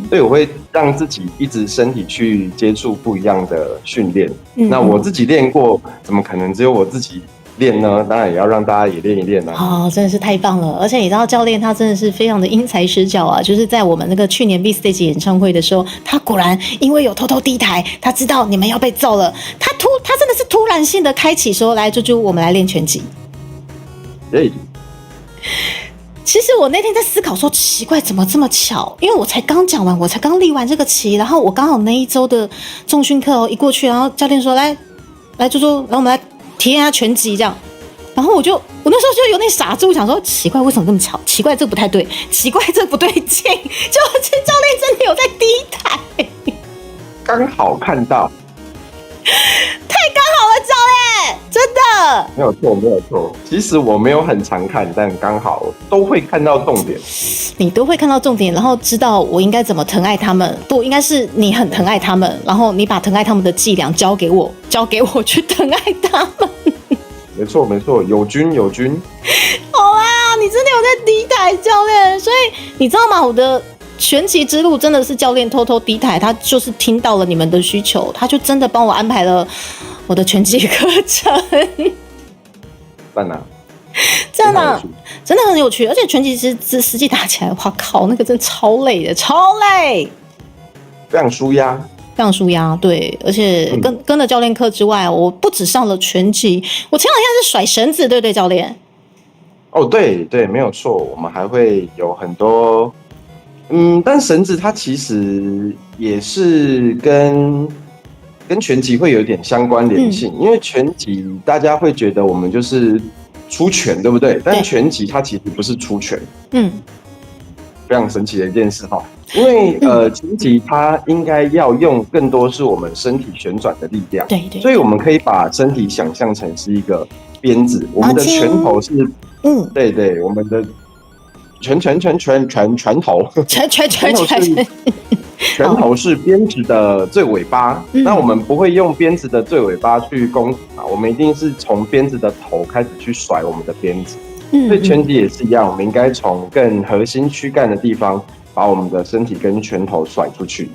所以我会让自己一直身体去接触不一样的训练。那我自己练过，怎么可能只有我自己练呢？当然也要让大家也练一练啊。真的是太棒了！而且你知道，教练他真的是非常的因材施教啊。就是在我们那个去年 B Stage 演唱会的时候，他果然因为有偷偷低台，他知道你们要被揍了，他真的是突然性的开启说，来猪猪，我们来练拳击。其实我那天在思考说，奇怪，怎么这么巧？因为我才刚讲完，我才刚立完这个旗，然后我刚好那一周的重训课一过去，然后教练说，来猪猪，来我们来体验一下拳击这样。然后我那时候就有点傻住，想说奇怪，为什么这么巧？奇怪，这不太对，奇怪，这不对劲。就这教练真的有在低台，刚好看到。太刚好了，教练，真的没有错。其实我没有很常看，但刚好都会看到重点。你都会看到重点，然后知道我应该怎么疼爱他们。不，应该是你很疼爱他们，然后你把疼爱他们的伎俩交给我去疼爱他们。没错，有军。好啊，你真的有在低台，教练。所以你知道吗？我的拳击之路真的是教练偷偷低台，他就是听到了你们的需求，他就真的帮我安排了我的拳击课程。赞啊！真的很有趣，而且拳击实际打起来，哇靠，那个真的超累的，超累，非常舒压。非常舒压，对，而且跟了教练课之外，我不只上了拳击，我前2天是甩绳子，对不对，教练？对，没有错，我们还会有很多，但绳子它其实也是跟拳击会有点相关联性，因为拳击大家会觉得我们就是出拳，对不对？但拳击它其实不是出拳，非常神奇的一件事哈。因为拳击它应该要用更多是我们身体旋转的力量，对，所以我们可以把身体想象成是一个鞭子，我们的拳头是，对，我们的拳头，拳头是鞭子的最尾巴，那我们不会用鞭子的最尾巴去攻击嘛，我们一定是从鞭子的头开始去甩我们的鞭子，所以拳击也是一样，我们应该从更核心躯干的地方把我们的身体跟拳头甩出去。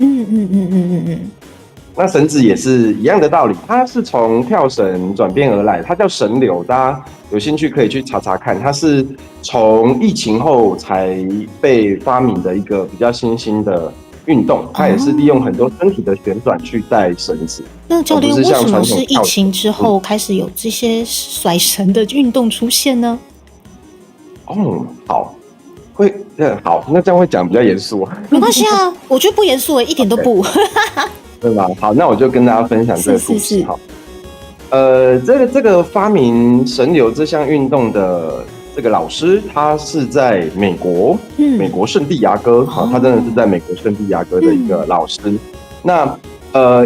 那绳子也是一样的道理，它是从跳绳转变而来，它叫绳流，大家有兴趣可以去查查看，它是从疫情后才被发明的一个比较新兴的运动，它也是利用很多身体的旋转去带绳子。那教练，为什么是疫情之后开始有这些甩绳的运动出现呢？好，好，那这样会讲比较严肃。没关系啊，我觉得不严肃，一点都不。对吧？好，那我就跟大家分享这个故事。好，这个发明绳流这项运动的这个老师，他是在美国，美国圣地亚哥，他真的是在美国圣地亚哥的一个老师。那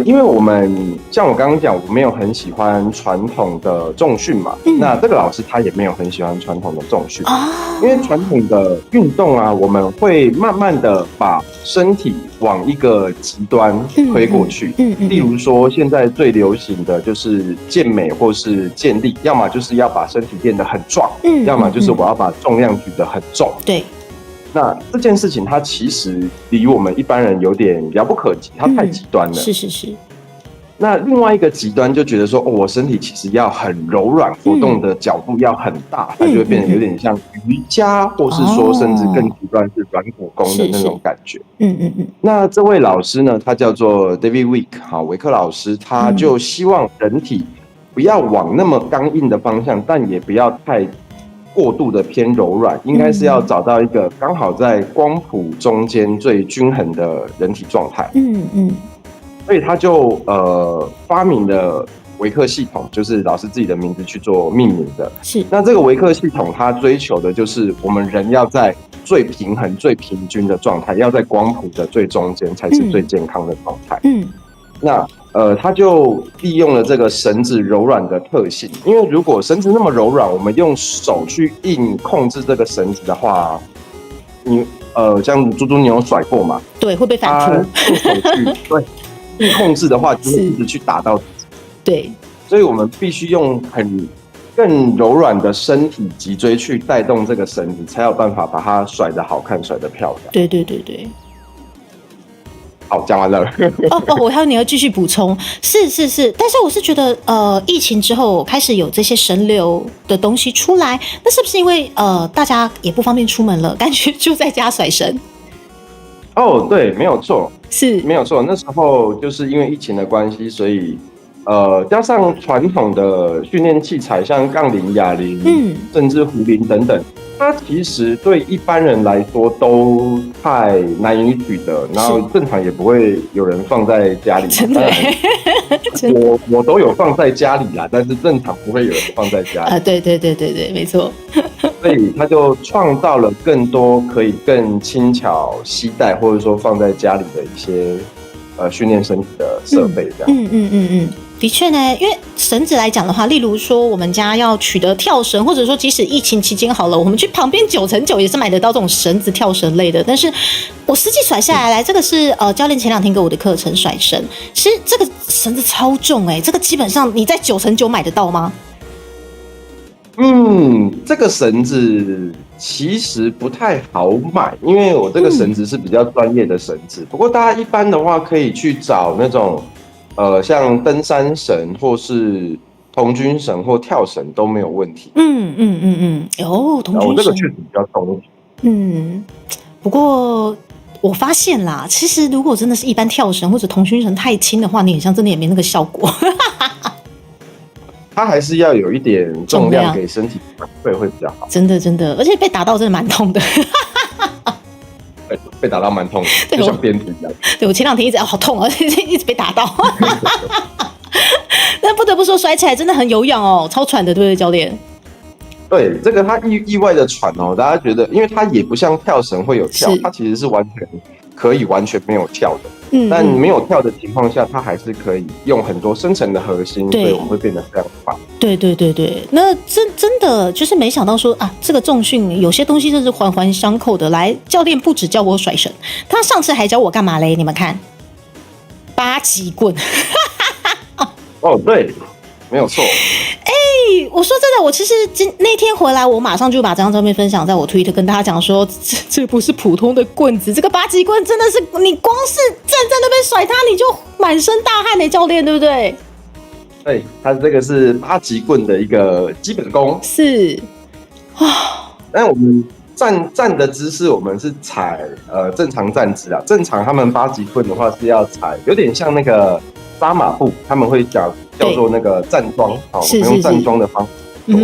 因为我们像我刚刚讲，我没有很喜欢传统的重训嘛，那这个老师他也没有很喜欢传统的重训，因为传统的运动啊，我们会慢慢的把身体往一个极端推过去，例如说现在最流行的就是健美或是健力，要么就是要把身体变得很壮，要么就是我要把重量举得很重，对。那这件事情它其实离我们一般人有点遥不可及，它太极端了。是。那另外一个极端就觉得说，我身体其实要很柔软，活动的角度要很大，它就会变得有点像瑜伽，或是说甚至更极端是软骨功的那种感觉。那这位老师呢，他叫做 David Week， 维克老师，他就希望人体不要往那么刚硬的方向，但也不要太过度的偏柔软，应该是要找到一个刚好在光谱中间最均衡的人体状态。所以他就发明了微克系统，就是老师自己的名字去做命名的。是。那这个微克系统，它追求的就是我们人要在最平衡、最平均的状态，要在光谱的最中间才是最健康的状态。那他就利用了这个绳子柔软的特性，因为如果绳子那么柔软，我们用手去硬控制这个绳子的话，像猪猪你有甩过嘛？对，会被反扑。用手去对硬控制的话，就会一直去打到自己。对，所以我们必须用更柔软的身体脊椎去带动这个绳子，才有办法把它甩得好看，甩得漂亮。对对对对。好，讲完了。我还有你要继续补充，是，但是我是觉得，疫情之后开始有这些绳流的东西出来，那是不是因为大家也不方便出门了，干脆就在家甩绳？哦，对，没有错，是没有错。那时候就是因为疫情的关系，所以加上传统的训练器材，像杠铃、哑铃，甚至壶铃等等。它其实对一般人来说都太难以取得，然后正常也不会有人放在家里。真的，我都有放在家里啦，但是正常不会有人放在家里。对，没错。所以他就创造了更多可以更轻巧携带，或者说放在家里的一些训练身体的设备，这样。的确呢，因为绳子来讲的话，例如说我们家要取得跳绳，或者说即使疫情期间好了，我们去旁边9x9也是买得到这种绳子跳绳类的。但是我实际甩下来，这个是教练前2天给我的课程甩绳，其实这个绳子超重这个基本上你在9x9买得到吗？这个绳子其实不太好买，因为我这个绳子是比较专业的绳子。不过大家一般的话可以去找那种像登山绳或是童军绳或跳绳都没有问题。童军绳，我这个确实比较重。不过我发现啦，其实如果真的是一般跳绳或者童军绳太轻的话，你好像真的也没那个效果。它还是要有一点重量给身体反馈会比较好。真的，而且被打到真的蛮痛的。被打到蛮痛的，就像鞭子一样。对，我前2天一直好痛啊，一直被打到。但不得不说，甩起来真的很有氧哦，超喘的，对不对，教练？对，这个它意外的喘哦，大家觉得，因为它也不像跳绳会有跳，它其实是完全没有跳的。但没有跳的情况下，它还是可以用很多深层的核心，所以我们会变得非常快。对，那真的就是没想到说啊，这个重训有些东西就是环环相扣的。来，教练不只教我甩绳，他上次还教我干嘛嘞？你们看，8极棍。哦，对，没有错。我说真的，我其实那天回来，我马上就把这张照片分享在我 Twitter， 跟大家讲说，这不是普通的棍子，这个8极棍真的是你光是站在那边甩它，你就满身大汗的，教练，对不对？对，它这个是8极棍的一个基本功。是但我们站的姿势，我们是踩正常站姿啊。正常他们8极棍的话是要踩，有点像那个扎马步，他们会叫做那个站桩，我们用站桩的方式做。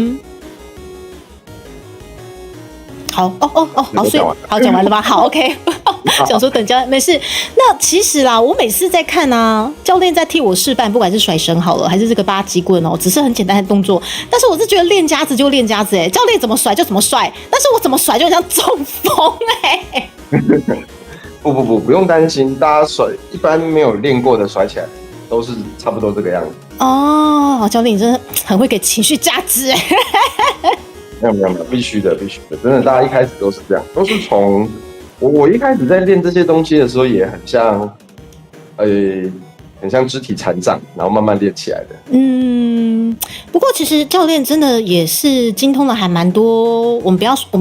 好，所以好讲完了吗？好 ，OK。想说等教练没事。那其实啦，我每次在看啊，教练在替我示范，不管是甩绳好了，还是这个8极棍只是很简单的动作。但是我是觉得练家子就练家子教练怎么甩就怎么甩，但是我怎么甩就很像中风不用担心，大家甩一般没有练过的甩起来都是差不多这个样子。哦，教练你真的很会给情绪价值没有，必须的，真的，大家一开始都是这样，都是从我一开始在练这些东西的时候，也很像，很像肢体残障，然后慢慢练起来的。不过其实教练真的也是精通了还蛮多，我们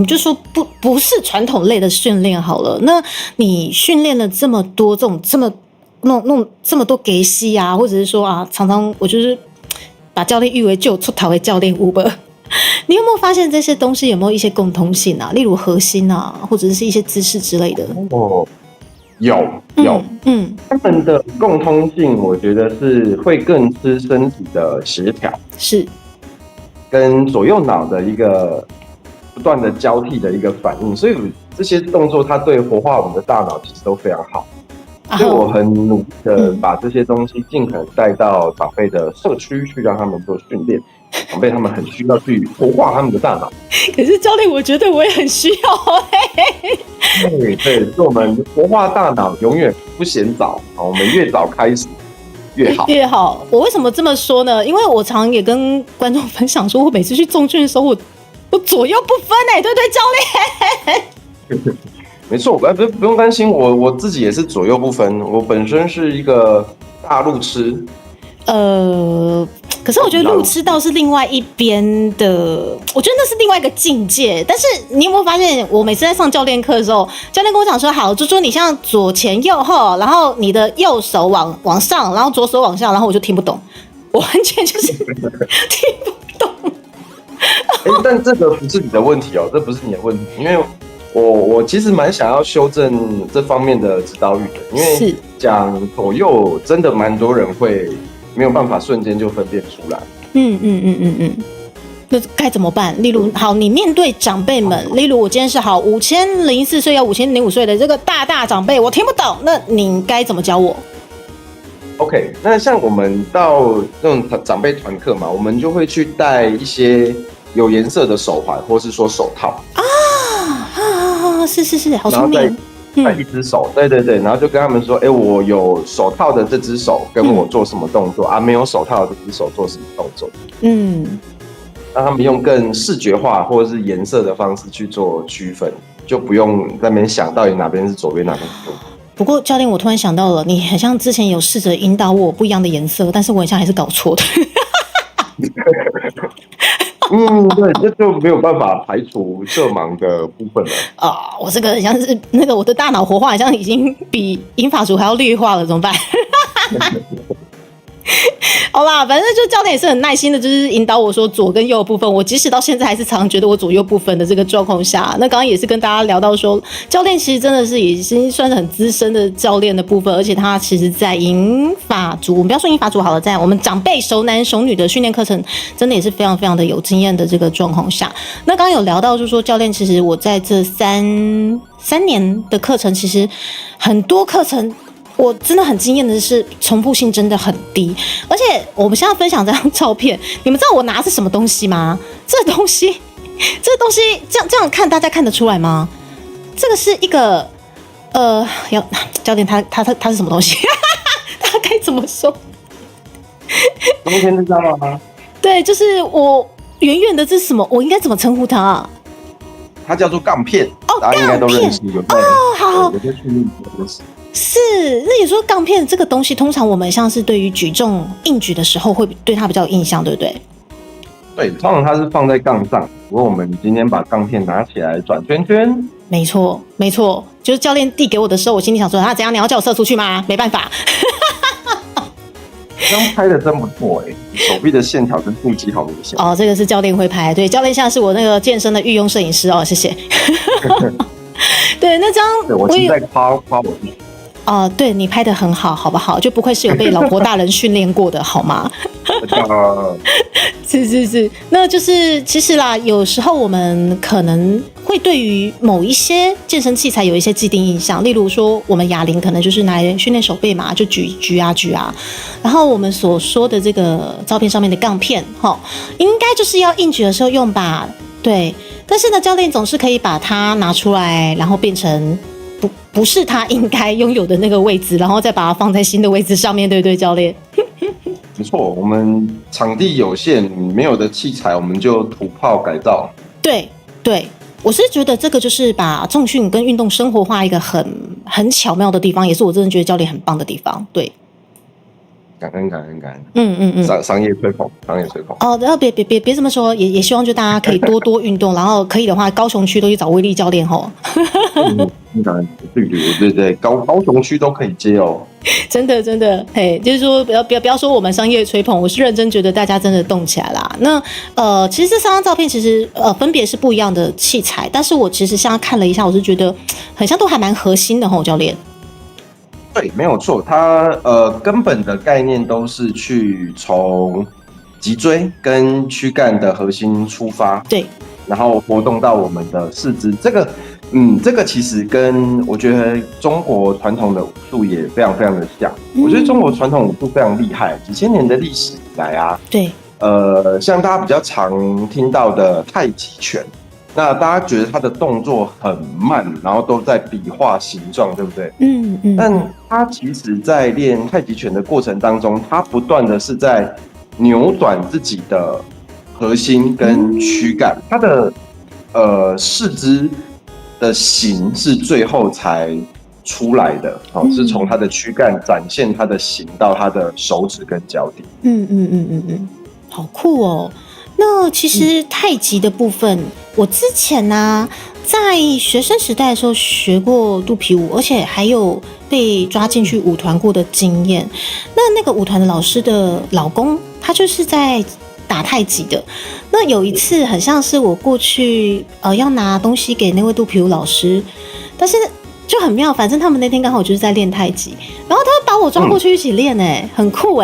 就说不是传统类的训练好了。那你训练了这么多这种弄这么多给戏啊，或者是说啊，常常我就是把教练誉为就出头的教练 Uber。你有没有发现这些东西有没有一些共通性啊？例如核心啊，或者是一些姿势之类的？有，他们的共通性，我觉得是会更吃身体的协调，是跟左右脑的一个不断的交替的一个反应，所以这些动作它对活化我们的大脑其实都非常好。所以我很努力的把这些东西尽可能带到长辈的社区去，让他们做训练。长辈他们很需要去活化他们的大脑。可是教练，我觉得我也很需要对，所以我们活化大脑永远不嫌早，我们越早开始，越好。越好。我为什么这么说呢？因为我常也跟观众分享说，我每次去重训的时候，我左右不分对不对，教练？没错，不用担心，我自己也是左右不分。我本身是一个大路痴，可是我觉得路痴道是另外一边的，我觉得那是另外一个境界。但是你有没有发现，我每次在上教练课的时候，教练跟我讲说：“好，猪猪，你像左前右后，然后你的右手往上，然后左手往下，然后我就听不懂，我完全就是听不懂。但这个不是你的问题哦，这不是你的问题，因为我其实蛮想要修正这方面的指导语的，因为讲左右真的蛮多人会没有办法瞬间就分辨出来。那该怎么办？例如，好，你面对长辈们，例如我今天是好5004岁要5005岁的这个大长辈，我听不懂，那你该怎么教我 ？OK， 那像我们到那种长辈团课嘛，我们就会去戴一些有颜色的手环，或是说手套是，好聪明。带一只手，对，然后就跟他们说，我有手套的这只手跟我做什么动作没有手套的这只手做什么动作，让他们用更视觉化或者是颜色的方式去做区分，就不用在那边想到底哪边是左边哪边是右边。不过教练，我突然想到了，你很像之前有试着引导我不一样的颜色，但是我好像还是搞错的。对，这就没有办法排除色盲的部分了。我这个很像是那个我的大脑活化，好像已经比银发族还要绿化了，怎么办？好啦，反正就教练也是很耐心的，就是引导我说左跟右的部分。我即使到现在还是常常觉得我左右不分的这个状况下，那刚刚也是跟大家聊到说，教练其实真的是已经算是很资深的教练的部分，而且他其实在银发族，我们不要说银发族好了，在我们长辈熟男熟女的训练课程，真的也是非常非常的有经验的这个状况下。那刚刚有聊到就是说，教练其实我在这三年的课程，其实很多课程。我真的很惊艳的是，重复性真的很低，而且我们现在分享这张照片，你们知道我拿的是什么东西吗？这东西这样看，大家看得出来吗？这个是一个教练他是什么东西？他该怎么说？冬天知道吗？对，就是我远远的这是什么？我应该怎么称呼它它叫做杠片，大家应该都认识。好，有些训练都是。是，那你说杠片这个东西，通常我们像是对于举重硬举的时候，会对它比较有印象，对不对？对，通常它是放在杠上，不过我们今天把杠片拿起来转圈圈。没错，就是教练递给我的时候，我心里想说，怎样你要叫我射出去吗？没办法。刚拍的真不错手臂的线条跟腹肌好明显。这个是教练会拍，对，教练现在是我那个健身的御用摄影师谢谢。对，那张我是在夸我自己。对你拍得很好，好不好？就不愧是有被老婆大人训练过的，好吗？是，那就是其实啦，有时候我们可能会对于某一些健身器材有一些既定印象，例如说我们哑铃可能就是拿来训练手背嘛，就举啊，然后我们所说的这个照片上面的杠片，应该就是要硬举的时候用吧？对，但是呢，教练总是可以把它拿出来，然后变成不是他应该拥有的那个位置，然后再把它放在新的位置上面，对不对，教练？没错，我们场地有限，没有的器材我们就土炮改造。对，我是觉得这个就是把重训跟运动生活化一个很巧妙的地方，也是我真的觉得教练很棒的地方。对，感恩。商业吹捧。然后别这么说，也希望就大家可以多运动，然后可以的话，高雄区都去找威力教练对，高雄区都可以接真的，就是说不要说我们商业吹捧，我是认真觉得大家真的动起来啦。那其实这3张照片其实分别是不一样的器材，但是我其实现在看了一下，我是觉得很像都还蛮核心的教练。对，没有错，它根本的概念都是去从脊椎跟躯干的核心出发，对，然后活动到我们的四肢。这个其实跟我觉得中国传统的武术也非常非常的像。我觉得中国传统武术非常厉害，几千年的历史以来啊，对，像大家比较常听到的太极拳，那大家觉得他的动作很慢，然后都在比划形状，对不对？但他其实在练太极拳的过程当中，他不断的是在扭转自己的核心跟躯干，他的四肢的形是最后才出来的，是从他的躯干展现他的形到他的手指跟脚底。好酷哦。那其实太极的部分，我之前呢、在学生时代的时候学过肚皮舞，而且还有被抓进去舞团过的经验。那个舞团的老师的老公，他就是在打太极的。那有一次，很像是我过去要拿东西给那位肚皮舞老师，但是就很妙，反正他们那天刚好就是在练太极，然后他把我抓过去一起练，很酷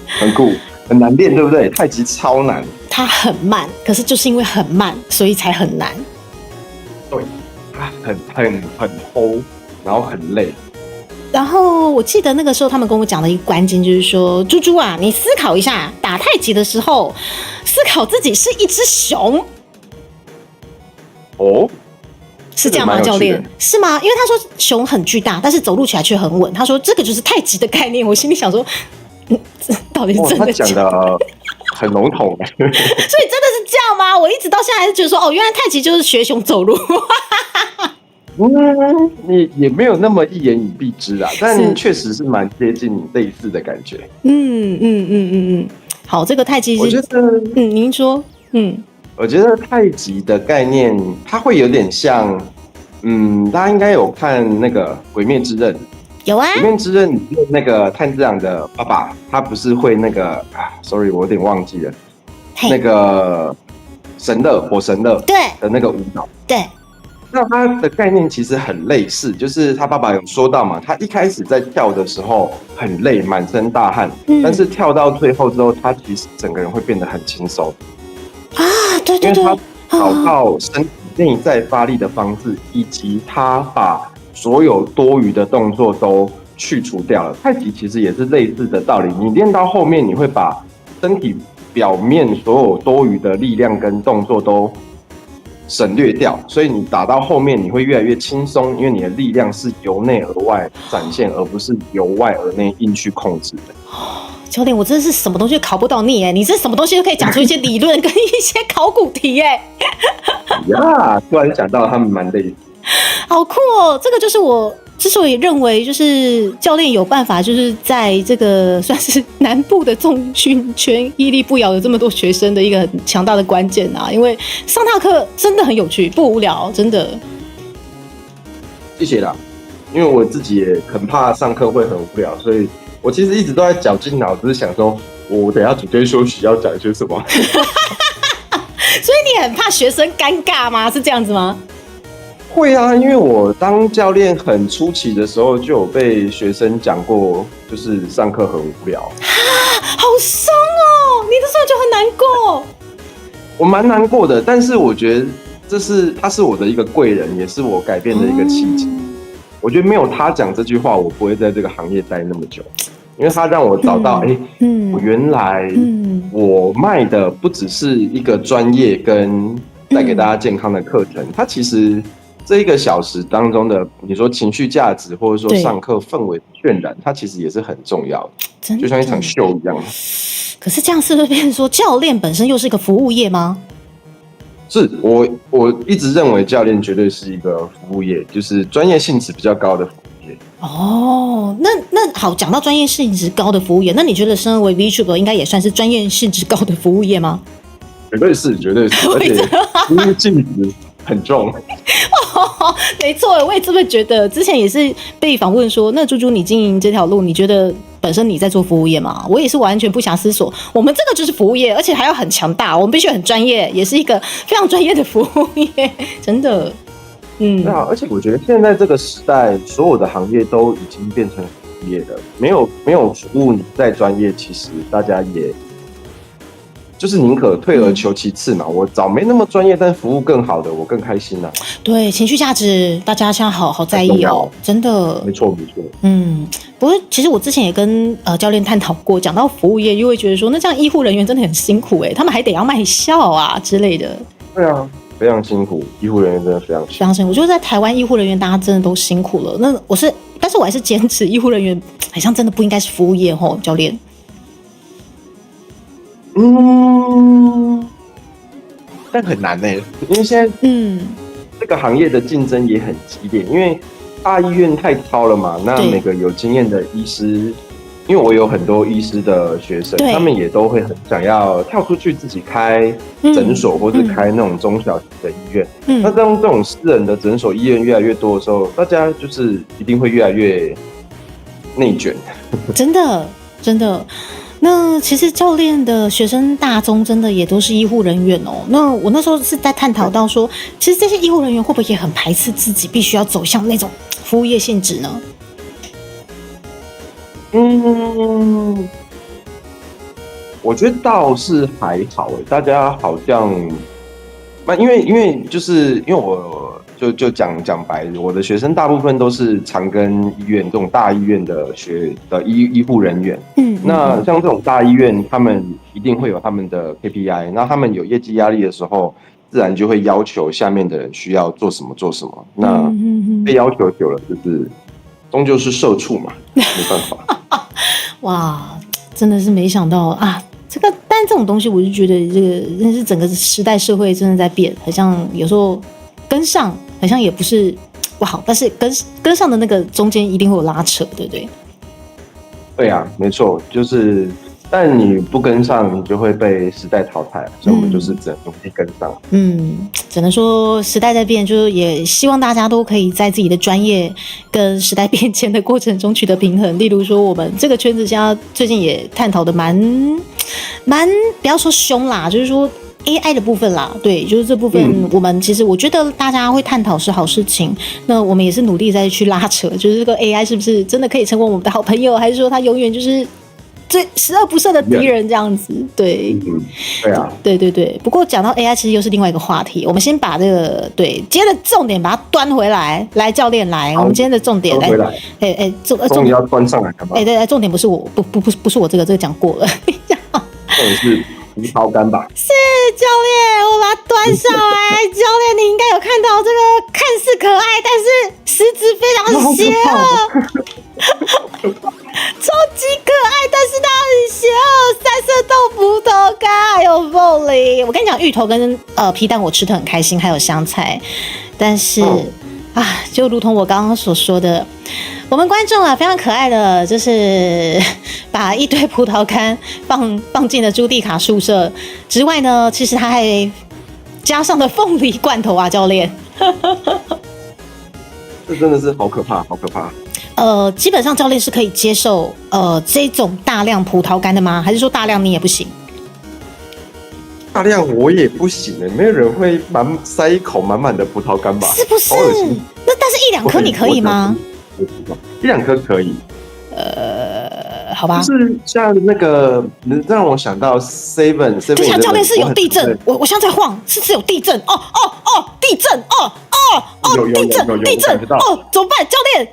很酷。很难练，对不对？太极超难，它很慢，可是就是因为很慢，所以才很难。对，它很齁，然后很累。然后我记得那个时候他们跟我讲的一个关键就是说，猪猪啊，你思考一下，打太极的时候，思考自己是一只熊。哦，是这样吗，教练？是吗？因为他说熊很巨大，但是走路起来却很稳。他说这个就是太极的概念。我心里想说，到底是真的？他讲的很笼统。所以真的是这样吗？我一直到现在还是觉得说，哦，原来太极就是学熊走路。你也没有那么一言以蔽之啊，但确实是蛮接近你类似的感觉。好，这个太极，我觉得，您说，我觉得太极的概念，它会有点像，大家应该有看那个《鬼灭之刃》。有啊，《鬼灭之刃》里面那个炭治郎的爸爸，他不是会那个sorry， 我有点忘记了，那个火神乐对的那个舞蹈，对。那他的概念其实很类似，就是他爸爸有说到嘛，他一开始在跳的时候很累，满身大汗，但是跳到最后之后，他其实整个人会变得很轻松啊，对，因为他找到身体内在发力的方式，以及他把所有多余的动作都去除掉了。太极其实也是类似的道理，你练到后面，你会把身体表面所有多余的力量跟动作都省略掉，所以你打到后面你会越来越轻松，因为你的力量是由内而外展现，而不是由外而内硬去控制的。教练，我真的是什么东西考不到你你这什么东西都可以讲出一些理论跟一些考古题呀，突然想到他们蛮类似，好酷哦！这个就是我之所以认为，就是教练有办法，就是在这个算是南部的重训圈屹立不摇，有这么多学生的一个很强大的关键啊！因为上他课真的很有趣，不无聊，真的。谢谢啦，因为我自己也很怕上课会很无聊，所以我其实一直都在绞尽脑汁想说，我等一下组间休息要讲些什么。所以你很怕学生尴尬吗？是这样子吗？会啊，因为我当教练很初期的时候，就有被学生讲过，就是上课很无聊。好伤哦！你的时候就很难过。我蛮难过的，但是我觉得他是我的一个贵人，也是我改变的一个契机。我觉得没有他讲这句话，我不会在这个行业待那么久，因为他让我找到，我原来我卖的不只是一个专业跟带给大家健康的课程，它其实这1个小时当中的，你说情绪价值，或者说上课氛围渲染，它其实也是很重要的，就像一场秀一样。可是这样是不是变成说教练本身又是一个服务业吗？是我一直认为教练绝对是一个服务业，就是专业性质比较高的服务业。哦，那好，讲到专业性质高的服务业，那你觉得身为 VTuber 应该也算是专业性质高的服务业吗？绝对是，而且服务性质很重。没错，我也这么觉得。之前也是被访问说，那猪猪你经营这条路，你觉得本身你在做服务业吗？我也是完全不假思索，我们这个就是服务业，而且还要很强大，我们必须很专业，也是一个非常专业的服务业，真的。对啊，而且我觉得现在这个时代，所有的行业都已经变成服务业了，没有服务你再专业，其实大家也就是宁可退而求其次嘛。我找没那么专业，但服务更好的，我更开心啊。对，情绪价值大家现在好在意哦，真的。没错。不过其实我之前也跟教练探讨过，讲到服务业，又会觉得说，那这样医护人员真的很辛苦他们还得要卖笑啊之类的。对啊，非常辛苦，医护人员真的非常辛苦。非常辛苦。我觉得在台湾医护人员大家真的都辛苦了。但是我还是坚持医护人员好像真的不应该是服务业吼，教练。但很难因为现在这个行业的竞争也很激烈，因为大医院太挑了嘛，那每个有经验的医师，因为我有很多医师的学生，他们也都会很想要跳出去自己开诊所，或者开那种中小型的医院。那当这种私人的诊所、医院越来越多的时候，大家就是一定会越来越内卷。真的，真的。那其实教练的学生大宗真的也都是医护人员哦。那我那时候是在探讨到说，其实这些医护人员会不会也很排斥自己必须要走向那种服务业性质呢？我觉得倒是还好大家好像，因为我就讲白，我的学生大部分都是长庚医院这种大医院的医护人员。那像这种大医院，他们一定会有他们的 KPI， 那他们有业绩压力的时候，自然就会要求下面的人需要做什么做什么。那被要求久了，就是终究是社畜嘛，没办法。哇，真的是没想到啊！但这种东西，我就觉得这个真是整个时代社会真的在变，好像有时候跟上，好像也不是不好，但是跟上的那个中间一定会有拉扯，对不对？对啊，没错，就是但你不跟上，你就会被时代淘汰，所以我们就是只能努力跟上。只能说时代在变，就是也希望大家都可以在自己的专业跟时代变迁的过程中取得平衡。例如说，我们这个圈子现在最近也探讨的蛮不要说凶啦，就是说 AI 的部分啦，对，就是这部分我们其实我觉得大家会探讨是好事情。那我们也是努力再去拉扯，就是这个 AI 是不是真的可以成为我们的好朋友，还是说它永远就是最十恶不赦的敌人这样子？对，对啊，对。不过讲到 AI， 其实又是另外一个话题。我们先把这个今天的重点把它端回来，来教练来，我们今天的重点来，重点要端上来干嘛？对，重点不是我，不是我这个讲过了。重点是葡萄干吧？是教练，我把它端上来。教练，你应该有看到这个看似可爱，但是实质非常邪恶。超级可爱，但是它很邪恶。三色豆、葡萄干还有凤梨，我跟你讲，芋头跟皮蛋我吃得很开心，还有香菜。但是就如同我刚刚所说的，我们观众非常可爱的，就是把一堆葡萄干放进了朱蒂卡宿舍之外呢，其实他还加上了凤梨罐头啊，教练。这真的是好可怕，好可怕。基本上教练是可以接受这种大量葡萄干的吗？还是说大量你也不行？大量我也不行没有人会塞一口满满的葡萄干吧？是不是？那但是一两颗你可以吗？一两颗可以。好吧。就是像那个，让我想到 Seven。就像教练是有地震，我现在在晃，是有地震地震地震怎么办？教练，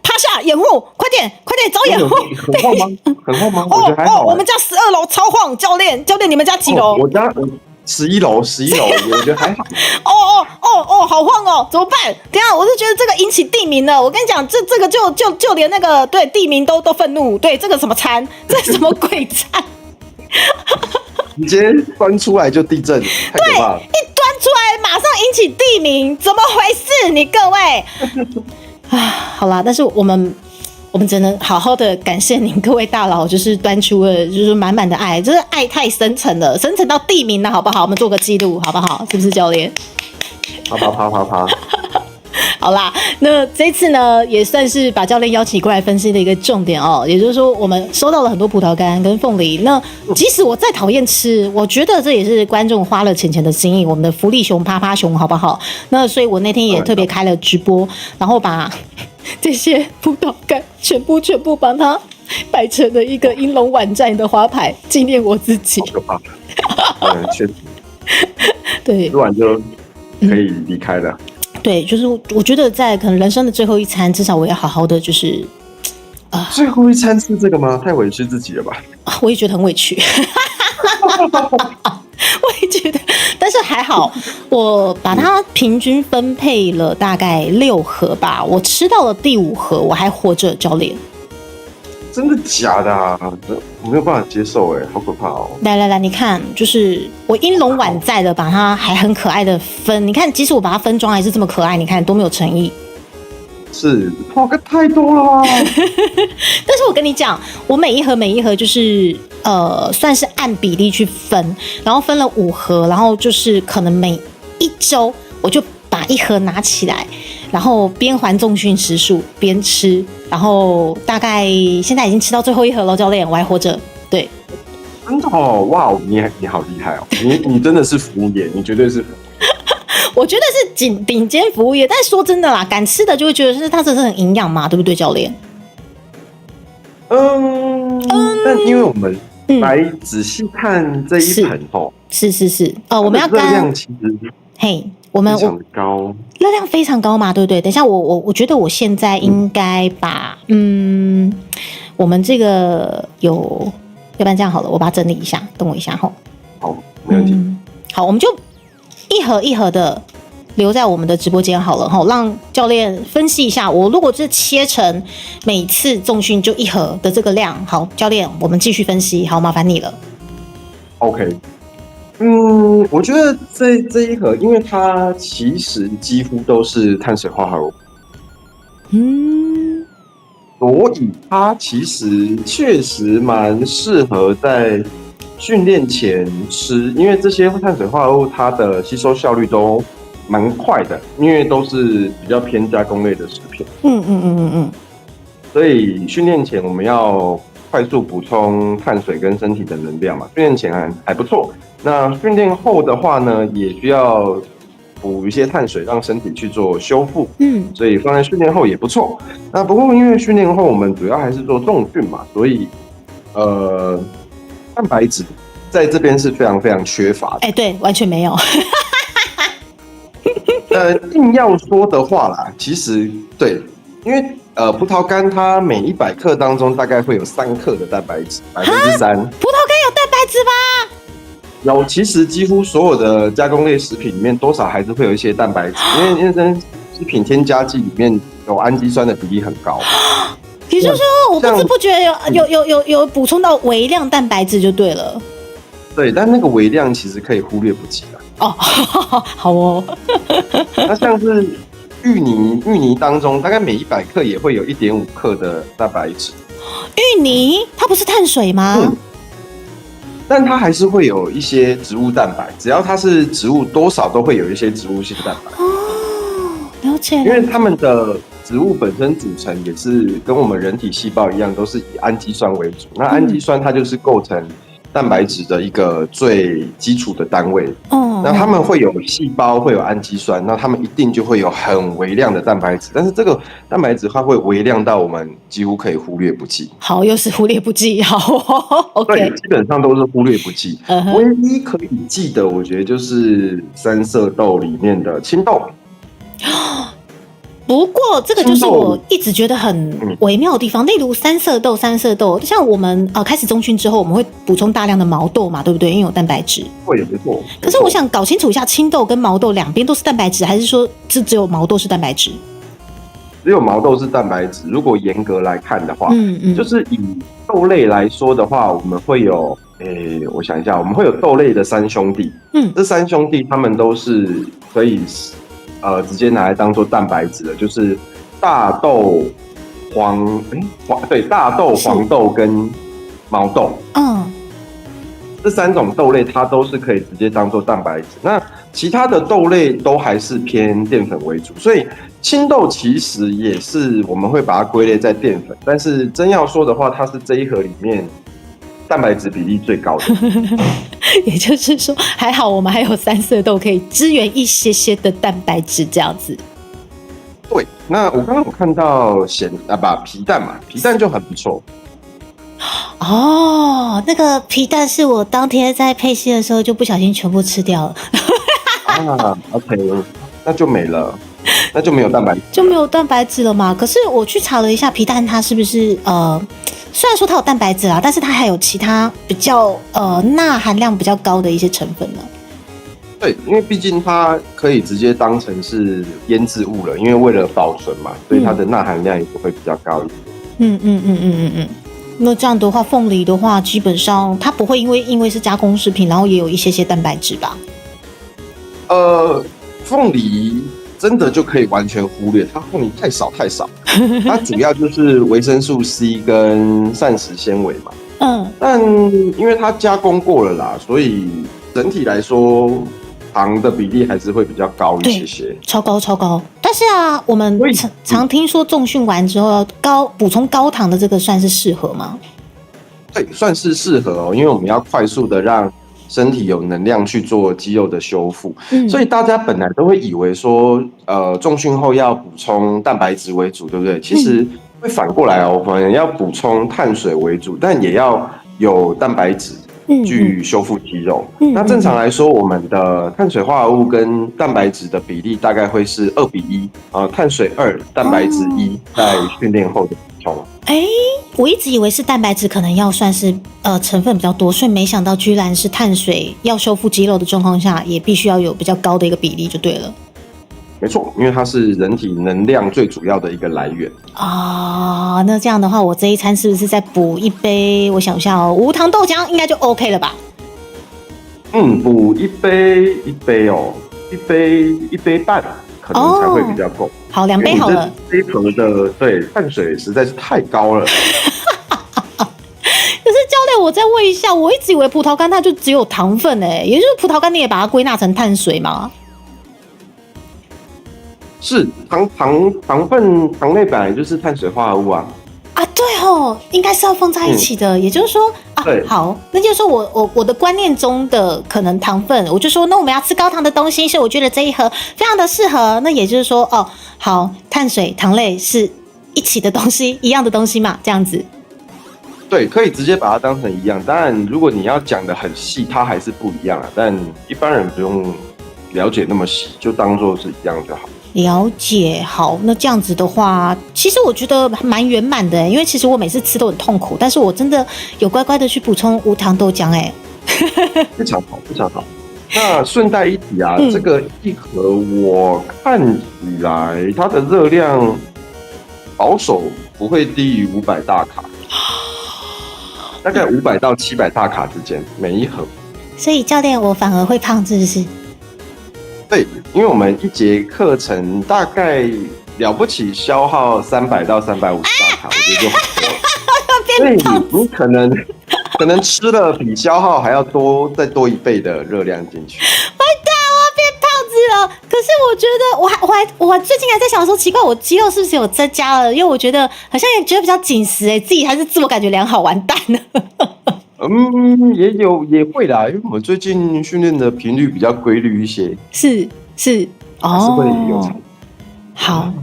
趴下掩护，快点找掩护。很晃吗？很晃吗？我觉得还好。我们家12楼超晃，教练你们家几楼？我家11楼，我觉得还好。好晃哦，怎么办？等一下，我是觉得这个引起地名了。我跟你讲，这个就连那个对地名都愤怒。对，这个什么餐，这什么鬼餐？你直接端出来就地震，太可怕了。一端出来马上引起地名，怎么回事？你各位好啦，但是我们只能好好的感谢您各位大佬，就是端出了就是满满的爱，就是爱太深沉了，深沉到地名了，好不好？我们做个记录，好不好？是不是教练？啪。好啦，那这次呢，也算是把教练邀请过来分析的一个重点哦。也就是说，我们收到了很多葡萄干跟凤梨。那即使我再讨厌吃，我觉得这也是观众花了钱的心意，我们的福利熊、趴熊，好不好？那所以我那天也特别开了直播，然后把这些葡萄干全部帮它摆成了一个英龙晚战的花牌，纪念我自己。好可怕。确实。对。吃完就可以离开了。对，就是我觉得在可能人生的最后一餐，至少我要好好的就是最后一餐吃这个吗？太委屈自己了吧？我也觉得很委屈。我也觉得，但但是还好，我把它平均分配了大概6盒吧，我吃到了第5盒，我还活着，教练。真的假的啊？我没有办法接受好可怕哦！来，你看，就是我英龙晚在的把它还很可爱的分，你看，即使我把它分装还是这么可爱，你看多没有诚意。是，哇，这太多了吧？但是我跟你讲，我每一盒就是算是按比例去分，然后分了5盒，然后就是可能每1周我就把1盒拿起来，然后边还重训时数边吃，然后大概现在已经吃到最后1盒了，教练，我还活着。对，真的哦，哇，你好厉害哦！你真的是服务业，你绝对是。我觉得是顶尖服务业，但说真的啦，敢吃的就会觉得是它真的很营养嘛，对不对，教练？但因为我们来仔细看这一盆哦，是，我们要热量其实我们非常的高，热量非常高嘛，对不对？等一下，我觉得我现在应该把我们这个要不然这样好了，我把它整理一下，等我一下哈。好，没问题。好，我们就一盒一盒的留在我们的直播间好了哈，让教练分析一下。我如果是切成每次重训就1盒的这个量，好，教练，我们继续分析，好，麻烦你了。OK，我觉得这一盒，因为它其实几乎都是碳水化合物，所以它其实确实蛮适合在训练前吃，因为这些碳水化合物它的吸收效率都蛮快的，因为都是比较偏加工类的食品。所以训练前我们要快速补充碳水跟身体的能量嘛，训练前还不错。那训练后的话呢，也需要补一些碳水，让身体去做修复。所以放在训练后也不错。那不过因为训练后我们主要还是做重训嘛，所以蛋白质在这边是非常非常缺乏的。对，完全没有。硬要说的话啦，其实对，因为葡萄干它每100克当中大概会有3克的蛋白质，3%。葡萄干有蛋白质吗？有，其实几乎所有的加工类食品里面多少还是会有一些蛋白质，因为食品添加剂里面有氨基酸的比例很高。也就是说，我不知不觉有补充到微量蛋白质就对了。对，但那个微量其实可以忽略不计啦。好哦。那像是芋泥当中，大概每100克也会有1.5克的蛋白质。芋泥它不是碳水吗？但它还是会有一些植物蛋白，只要它是植物，多少都会有一些植物性蛋白。了解。因为它们的植物本身组成也是跟我们人体细胞一样，都是以氨基酸为主。那氨基酸它就是构成蛋白质的一个最基础的单位。那它们会有细胞，会有氨基酸，那它们一定就会有很微量的蛋白质。但是这个蛋白质它会微量到我们几乎可以忽略不计。好，又是忽略不计。好，OK。对，基本上都是忽略不计。唯一可以记的，我觉得就是三色豆里面的青豆。不过这个就是我一直觉得很微妙的地方，例如三色豆，像我们开始中训之后，我们会补充大量的毛豆嘛，对不对？因为有蛋白质。会没错。可是我想搞清楚一下，青豆跟毛豆两边都是蛋白质，还是说只有毛豆是蛋白质？只有毛豆是蛋白质。如果严格来看的话，就是以豆类来说的话，我们会有，我想一下，我们会有豆类的3兄弟。这3兄弟他们都是可以直接拿来当做蛋白质的，就是大豆、大豆、黄豆跟毛豆。这3种豆类它都是可以直接当做蛋白质。那其他的豆类都还是偏淀粉为主，所以青豆其实也是我们会把它归类在淀粉，但是真要说的话，它是这一盒里面蛋白质比例最高的。也就是说，还好我们还有三色豆可以支援一些些的蛋白质，这样子。对，那我刚刚有看到皮蛋嘛，皮蛋就很不错。那个皮蛋是我当天在配戏的时候就不小心全部吃掉了。OK， 那就没了，那就没有蛋白质，就没有蛋白质了嘛。可是我去查了一下，皮蛋它是不是虽然说它有蛋白质啦，但是它还有其他比较钠含量比较高的一些成分呢？对，因为毕竟它可以直接当成是腌制物了，因为为了保存嘛，所以它的钠含量也会比较高一点。那这样的话，凤梨的话，基本上它不会因为是加工食品，然后也有一些蛋白质吧？凤梨真的就可以完全忽略，它凤梨太少，它主要就是维生素 C 跟膳食纤维嘛。但因为它加工过了啦，所以整体来说糖的比例还是会比较高一些，超高。但是啊，我们常听说重训完之后补充高糖的这个算是适合吗？对，算是适合哦，因为我们要快速的让身体有能量去做肌肉的修复，所以大家本来都会以为说，重训后要补充蛋白质为主，对不对？其实会反过来哦，我们要补充碳水为主，但也要有蛋白质去修复肌肉。那正常来说，我们的碳水化合物跟蛋白质的比例大概会是2:1，碳水2，蛋白质1，在训练后的补充。我一直以为是蛋白质可能要算是成分比较多，所以没想到居然是碳水要修复肌肉的状况下，也必须要有比较高的一个比例就对了。没错，因为它是人体能量最主要的一个来源啊。那这样的话，我这一餐是不是再补一杯？我想一下哦，无糖豆浆应该就 OK 了吧？补一杯哦，一杯半可能才会比较够。好，2杯好了。这一盒的对碳水实在是太高了。可是教练，我再问一下，我一直以为葡萄干它就只有糖分也就是葡萄干你也把它归纳成碳水吗？是糖分糖类本来就是碳水化合物啊。对哦，应该是要放在一起的。也就是说好，那就是说我的观念中的可能糖分，我就说那我们要吃高糖的东西，所以我觉得这一盒非常的适合。那也就是说好，碳水糖类是一起的东西，一样的东西嘛，这样子。对，可以直接把它当成一样。当然，如果你要讲的很细，它还是不一样啊。但一般人不用了解那么细，就当做是一样就好。了解，好，那这样子的话，其实我觉得蛮圆满的因为其实我每次吃都很痛苦，但是我真的有乖乖的去补充无糖豆浆非常好。那顺带一提啊，这个一盒我看起来它的热量保守不会低于500大卡，大概500到700大卡之间每一盒。所以教练，我反而会胖，是不是？对，因为我们一节课程大概了不起消耗300到350大卡，我觉得就很多。所以你可能吃了比消耗还要再多1倍的热量进去。完蛋，我要变胖子了。可是我觉得我最近还在想说，奇怪，我肌肉是不是有增加了？因为我觉得好像也觉得比较紧实自己还是自我感觉良好，完蛋了。也会啦，因为我们最近训练的频率比较规律一些，是还是会有差。好，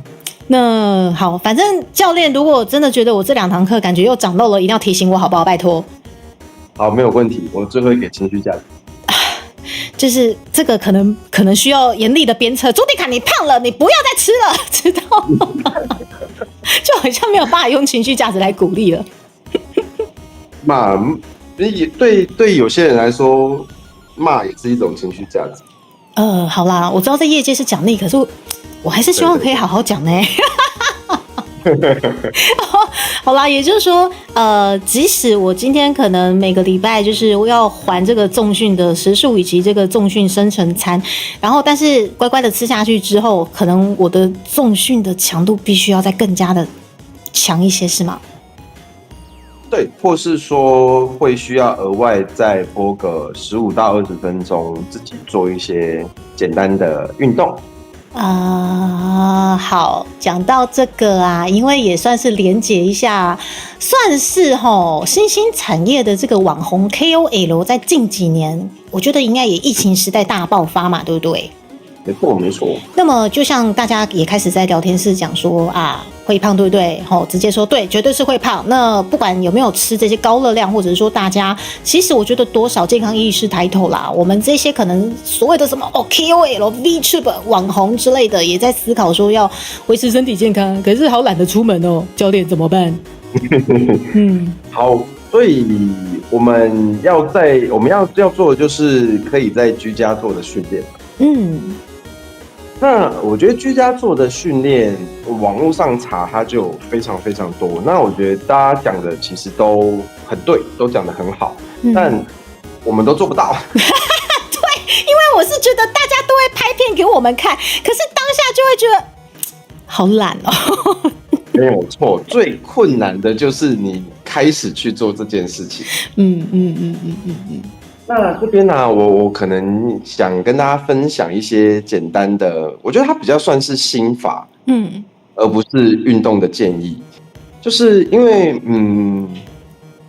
那好，反正教练如果真的觉得我这2堂课感觉又长肉了，一定要提醒我好不好？拜托。好，没有问题，我最后给情绪价值。就是这个可能需要严厉的鞭策，朱迪卡，你胖了，你不要再吃了，知道吗？就好像没有办法用情绪价值来鼓励了。骂对有些人来说，骂也是一种情绪价值。好啦，我知道在业界是奖励，可是我还是希望可以好好讲呢。好啦，也就是说，即使我今天可能每个礼拜就是要还这个重训的时数以及这个重训生成餐，然后但是乖乖的吃下去之后，可能我的重训的强度必须要再更加的强一些，是吗？对，或是说会需要额外再播个15到20分钟，自己做一些简单的运动。好，讲到这个啊，因为也算是连结一下，算是新兴产业的这个网红 KOL， 在近几年，我觉得应该也疫情时代大爆发嘛，对不对？没错。那么就像大家也开始在聊天室讲说会胖，对不对？直接说对，绝对是会胖。那不管有没有吃这些高热量，或者是说大家，其实我觉得多少健康意识抬头啦。我们这些可能所谓的什么KOL、VTuber 网红之类的，也在思考说要维持身体健康，可是好懒得出门哦，教练怎么办？好，所以我们要做的就是可以在居家做的训练。那我觉得居家做的训练，网络上查它就非常非常多。那我觉得大家讲的其实都很对，都讲得很好，但我们都做不到。对，因为我是觉得大家都会拍片给我们看，可是当下就会觉得好懒哦。没有错，最困难的就是你开始去做这件事情。那这边呢，我可能想跟大家分享一些简单的，我觉得它比较算是心法，而不是运动的建议。就是因为，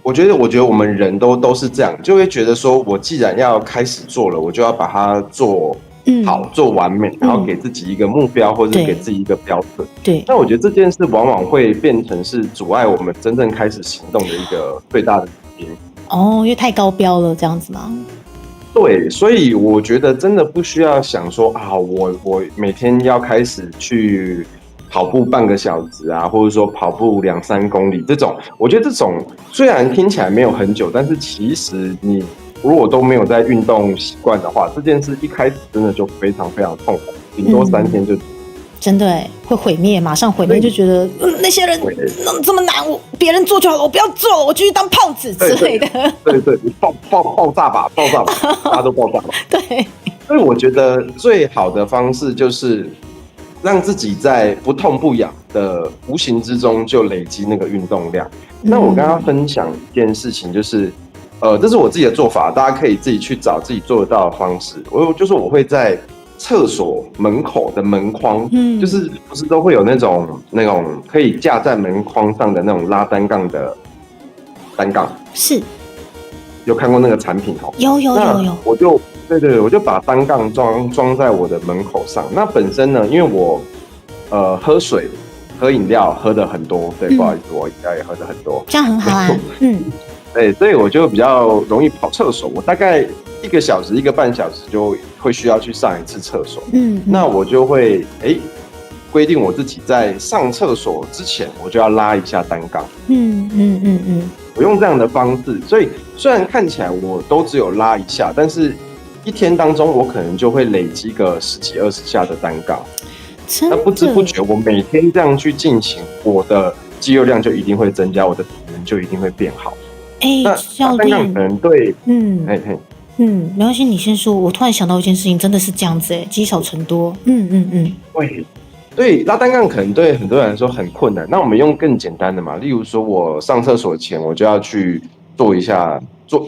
我觉得我们人都是这样，就会觉得说，我既然要开始做了，我就要把它做好、做完美，然后给自己一个目标，或者给自己一个标准。对。那我觉得这件事往往会变成是阻碍我们真正开始行动的一个最大的原因。哦，因为太高标了，这样子吗？对，所以我觉得真的不需要想说啊，我每天要开始去跑步半个小时啊，或者说跑步2-3公里这种，我觉得这种虽然听起来没有很久，但是其实你如果都没有在运动习惯的话，这件事一开始真的就非常非常痛苦，顶多3天就。真的会毁灭，马上毁灭，就觉得那些人这么难，别人做就好了，我不要做了，我继续当胖子之类的。对，爆炸吧，大家都爆炸吧。对，所以我觉得最好的方式就是让自己在不痛不痒的无形之中就累积那个运动量。那我跟大家分享一件事情，就是这是我自己的做法，大家可以自己去找自己做得到的方式。我会在厕所门口的门框，就是不是都会有那种可以架在门框上的那种拉单杠的单杠？是，有看过那个产品哦？有。我就把单杠装在我的门口上。那本身呢，因为我喝水、喝饮料喝的很多，对，不好意思，我饮料也喝的很多，这样很好啊。对，所以我就比较容易跑厕所。我大概1个小时、1个半小时就会需要去上一次厕所。那我就会规定我自己在上厕所之前，我就要拉一下单杠。我用这样的方式，所以虽然看起来我都只有拉一下，但是一天当中我可能就会累积个10几20下的单杠。那不知不觉，我每天这样去进行，我的肌肉量就一定会增加，我的体能就一定会变好。那教练可能对，没关系，你先说。我突然想到一件事情，真的是这样子，积少成多。对，拉单杠可能对很多人来说很困难。那我们用更简单的嘛，例如说我上厕所前，我就要去做一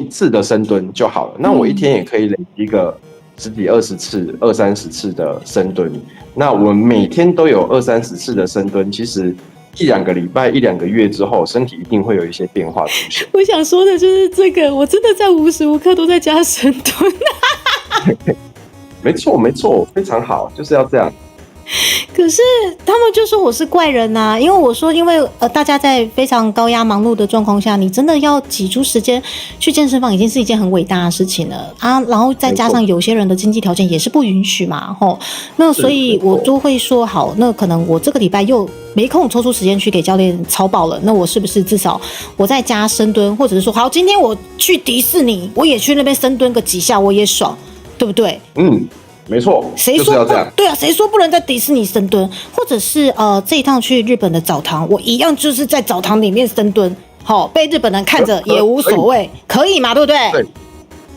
次的深蹲就好了。那我一天也可以累积个10几20次、20-30次的深蹲。那我们每天都有20-30次的深蹲，其实1-2个礼拜、1-2个月之后，身体一定会有一些变化出现。我想说的就是这个，我真的在无时无刻都在加深蹲。没错，非常好，就是要这样。可是他们就说我是怪人啊，因为我说，大家在非常高压忙碌的状况下，你真的要挤出时间去健身房，已经是一件很伟大的事情了啊。然后再加上有些人的经济条件也是不允许嘛，那所以我就会说，好，那可能我这个礼拜又没空抽出时间去给教练操爆了，那我是不是至少我在家深蹲，或者是说，好，今天我去迪士尼，我也去那边深蹲个几下，我也爽，对不对？没错，谁说就是要这样？对啊，谁说不能在迪士尼深蹲？或者是这一趟去日本的澡堂，我一样就是在澡堂里面深蹲，被日本人看着也无所谓，可以嘛？对不对？对，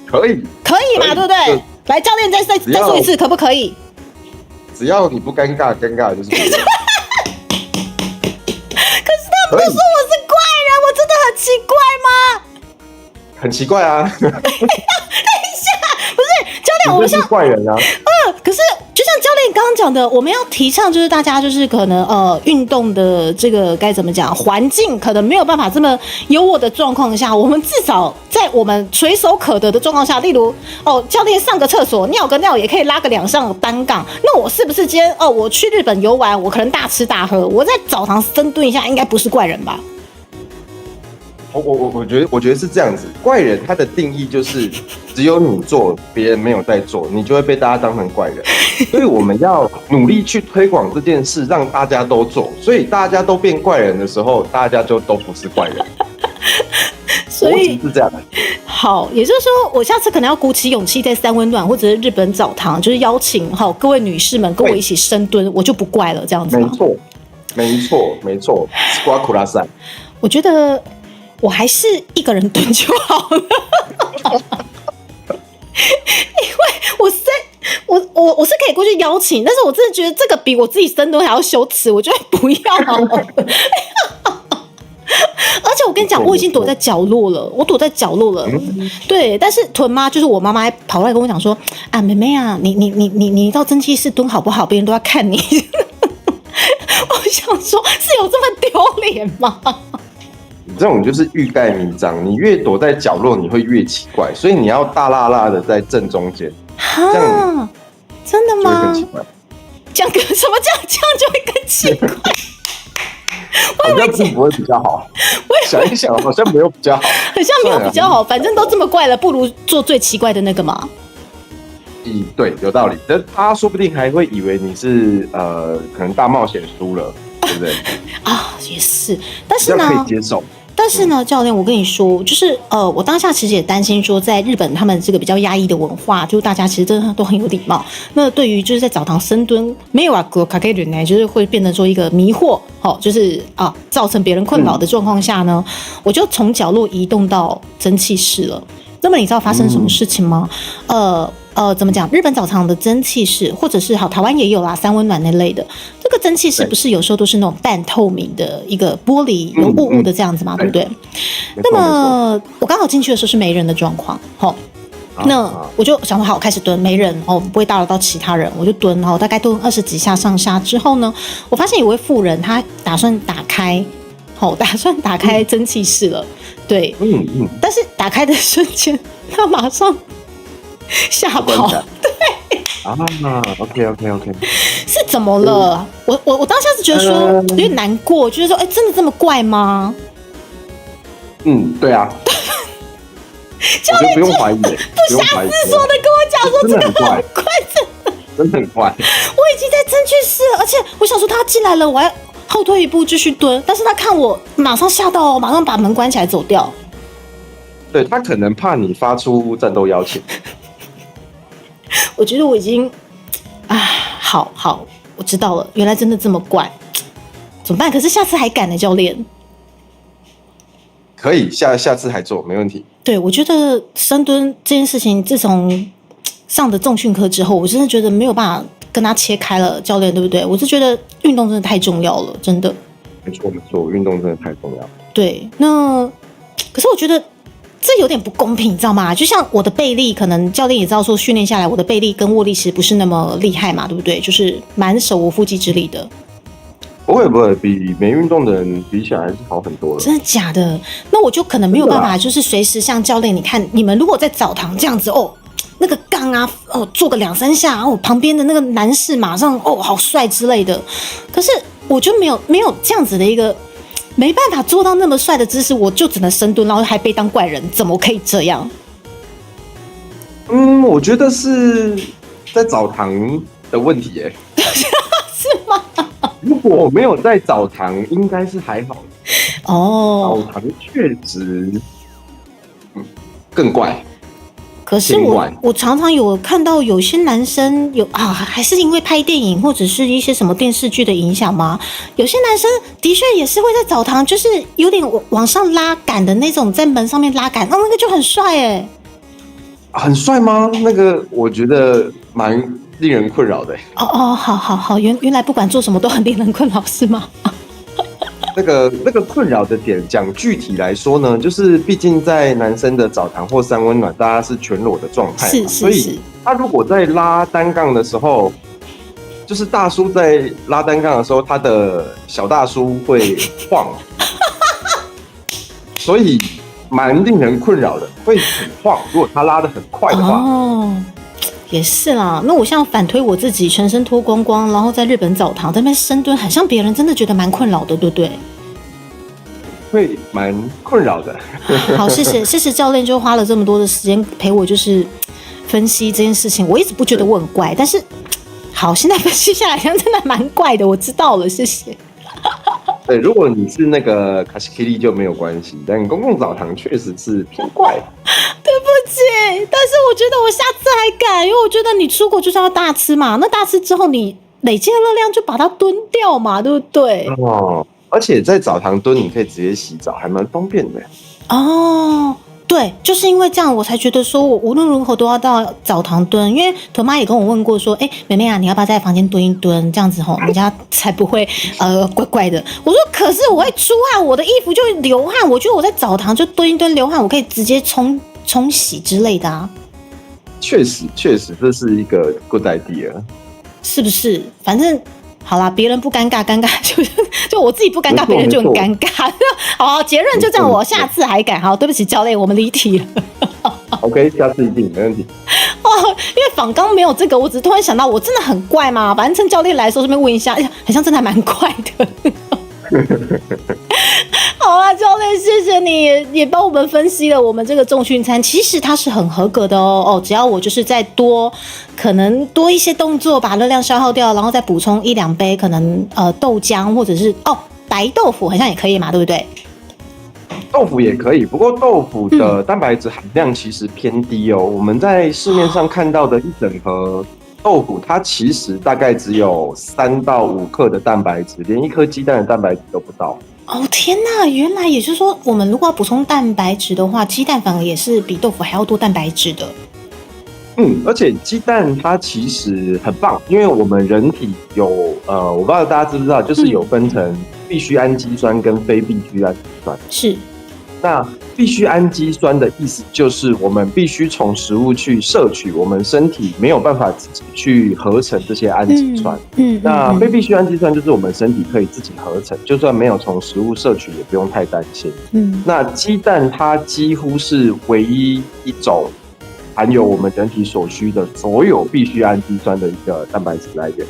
可以嘛？对不对？来，教练再说一次，可不可以？只要你不尴尬，尴尬的就是别人。可是他们都说我是怪人，我真的很奇怪吗？很奇怪啊！等一下，不是教练，我们是怪人啊。可是就像教练刚刚讲的，我们要提倡就是大家就是可能运动的这个该怎么讲，环境可能没有办法这么有我的状况下，我们至少在我们垂手可得的状况下，例如教练上个厕所尿个尿也可以拉个2上单杠，那我是不是今天我去日本游玩，我可能大吃大喝，我在澡堂深蹲一下，应该不是怪人吧？我觉得是这样子，怪人他的定义就是只有你做，别人没有在做，你就会被大家当成怪人。所以我们要努力去推广这件事，让大家都做。所以大家都变怪人的时候，大家就都不是怪人。所以逻辑是这样的。好，也就是说，我下次可能要鼓起勇气在三温暖或者是日本澡堂，就是邀请各位女士们跟我一起深蹲，我就不怪了，这样子吗？没错，squat 苦拉塞。我觉得我还是一个人蹲就好了，因为我是可以过去邀请，但是我真的觉得这个比我自己深蹲还要羞耻，我觉得不要。而且我跟你讲，我已经躲在角落了，对。但是屯妈就是我妈妈，还跑过来跟我讲说：“啊，妹妹啊，你到蒸汽室蹲好不好？别人都要看你。”我想说，是有这么丢脸吗？你这种就是欲盖弥彰，你越躲在角落，你会越奇怪，所以你要大辣辣的在正中间，这样真的就会更吗？奇怪。这样就会更奇怪。好像并不会比较好。想一想，好像没有比较好，好像没有比较好，反正都这么怪了，不如做最奇怪的那个嘛。对，有道理。但他说不定还会以为你是可能大冒险输了，对不对？啊，也是。但是呢，比较可以接受。但是呢，教练，我跟你说，就是我当下其实也担心说，在日本他们这个比较压抑的文化，就是大家其实真的都很有礼貌。那对于就是在澡堂深蹲没有啊，卡给人呢，就是会变成说一个迷惑，就是造成别人困扰的状况下呢，我就从角落移动到蒸汽室了。那么你知道发生什么事情吗？怎么讲？日本澡堂的蒸汽室，或者是台湾也有啦，三温暖那类的，这个蒸汽室不是有时候都是那种半透明的一个玻璃，有雾的这样子嘛，对不对？那么我刚好进去的时候是没人的状况，那我就想说好，开始蹲，没人不会打扰到其他人，我就蹲，大概蹲20几下上下之后呢，我发现有位妇人她打算打开蒸汽室了，对，但是打开的瞬间，她马上吓跑，对OK， 是怎么了？我当下是觉得说有点难过，就是说，真的这么怪吗？对啊，我觉得不用怀疑，不假思索的跟我讲说这个很怪，真的很怪。我已经在蒸汽室了，而且我想说他进来了，我要后退一步继续蹲，但是他看我马上吓到，马上把门关起来走掉。对，他可能怕你发出战斗邀请。我觉得我已经好，我知道了，原来真的这么怪，怎么办？可是下次还敢呢，教练。可以，下次还做，没问题。对，我觉得深蹲这件事情，自从上的重训课之后，我真的觉得没有办法跟他切开了，教练，对不对？我是觉得运动真的太重要了，真的。没错，运动真的太重要。对，那可是我觉得这有点不公平，你知道吗？就像我的背力，可能教练也知道说，训练下来我的背力跟握力其实不是那么厉害嘛，对不对？就是蛮手无缚鸡之力的。不会，比没运动的人比起来还是好很多了。真的假的？那我就可能没有办法，就是随时像教练，你看你们如果在澡堂这样子那个杠啊做个2-3下，旁边的那个男士马上好帅之类的。可是我就没有这样子的一个。没办法做到那么帅的姿势，我就只能深蹲，然后还被当怪人，怎么可以这样？我觉得是在澡堂的问题耶。是吗？如果没有在澡堂，应该是还好。澡堂确实，更怪。可是我常常有看到有些男生还是因为拍电影或者是一些什么电视剧的影响吗？有些男生的确也是会在澡堂，就是有点往上拉杆的那种，在门上面拉杆，那个就很帅哎。很帅吗？那个我觉得蛮令人困扰的。好，原来不管做什么都很令人困扰是吗？那个困扰的点，讲具体来说呢，就是毕竟在男生的澡堂或三温暖，大家是全裸的状态，所以他如果在拉单杠的时候，就是大叔在拉单杠的时候，他的小大叔会晃，所以蛮令人困扰的，会很晃。如果他拉得很快的话，也是啦。那我像反推我自己，全身脱光光，然后在日本澡堂在那边深蹲，很像别人真的觉得蛮困扰的，对不对？会蛮困扰的。好，谢谢教练，就花了这么多的时间陪我，就是分析这件事情。我一直不觉得我很怪，但是好，现在分析下来，好像真的蛮怪的。我知道了，谢谢。对，如果你是那个卡西 K 利就没有关系，但公共澡堂确实是偏怪。对不起，但是我觉得我下次还敢，因为我觉得你出国就是要大吃嘛，那大吃之后你累积的热量就把它蹲掉嘛，对不对？哦，而且在澡堂蹲你可以直接洗澡，还蛮方便的。哦，对，就是因为这样，我才觉得说我无论如何都要到澡堂蹲，因为头妈也跟我问过说，妹妹啊，你要不要在房间蹲一蹲，这样子吼，人家才不会怪怪的。我说可是我会出汗，我的衣服就流汗，我觉得我在澡堂就蹲一蹲流汗，我可以直接冲洗之类的啊。确实，这是一个 good idea， 是不是？反正好啦，别人不尴尬，尴尬就我自己不尴尬，别人就很尴尬。好，结论就这样，我下次还敢。好，对不起，教练，我们离题了。OK， 下次一定没问题。哦，因为访纲没有这个，我只是突然想到，我真的很怪嘛。反正趁教练来的时候，顺便问一下，哎呀，好像真的还蛮怪的。好啦，教练，谢谢你也帮我们分析了我们这个重训餐，其实它是很合格的哦。只要我就是再可能多一些动作，把热量消耗掉，然后再补充1-2杯可能豆浆或者是白豆腐，好像也可以嘛，对不对？豆腐也可以，不过豆腐的蛋白质含量其实偏低哦。我们在市面上看到的一整盒豆腐，它其实大概只有3到5克的蛋白质，连1颗鸡蛋的蛋白质都不到。哦天哪！原来也就是说，我们如果要补充蛋白质的话，鸡蛋反而也是比豆腐还要多蛋白质的。而且鸡蛋它其实很棒，因为我们人体有我不知道大家知不知道，就是有分成必需氨基酸跟非必需氨基酸。是。那必需氨基酸的意思就是我们必须从食物去摄取，我们身体没有办法自己去合成这些氨基酸。那非必需氨基酸就是我们身体可以自己合成，就算没有从食物摄取，也不用太担心。那鸡蛋它几乎是唯一一种含有我们人体所需的所有必需氨基酸的一个蛋白质来源。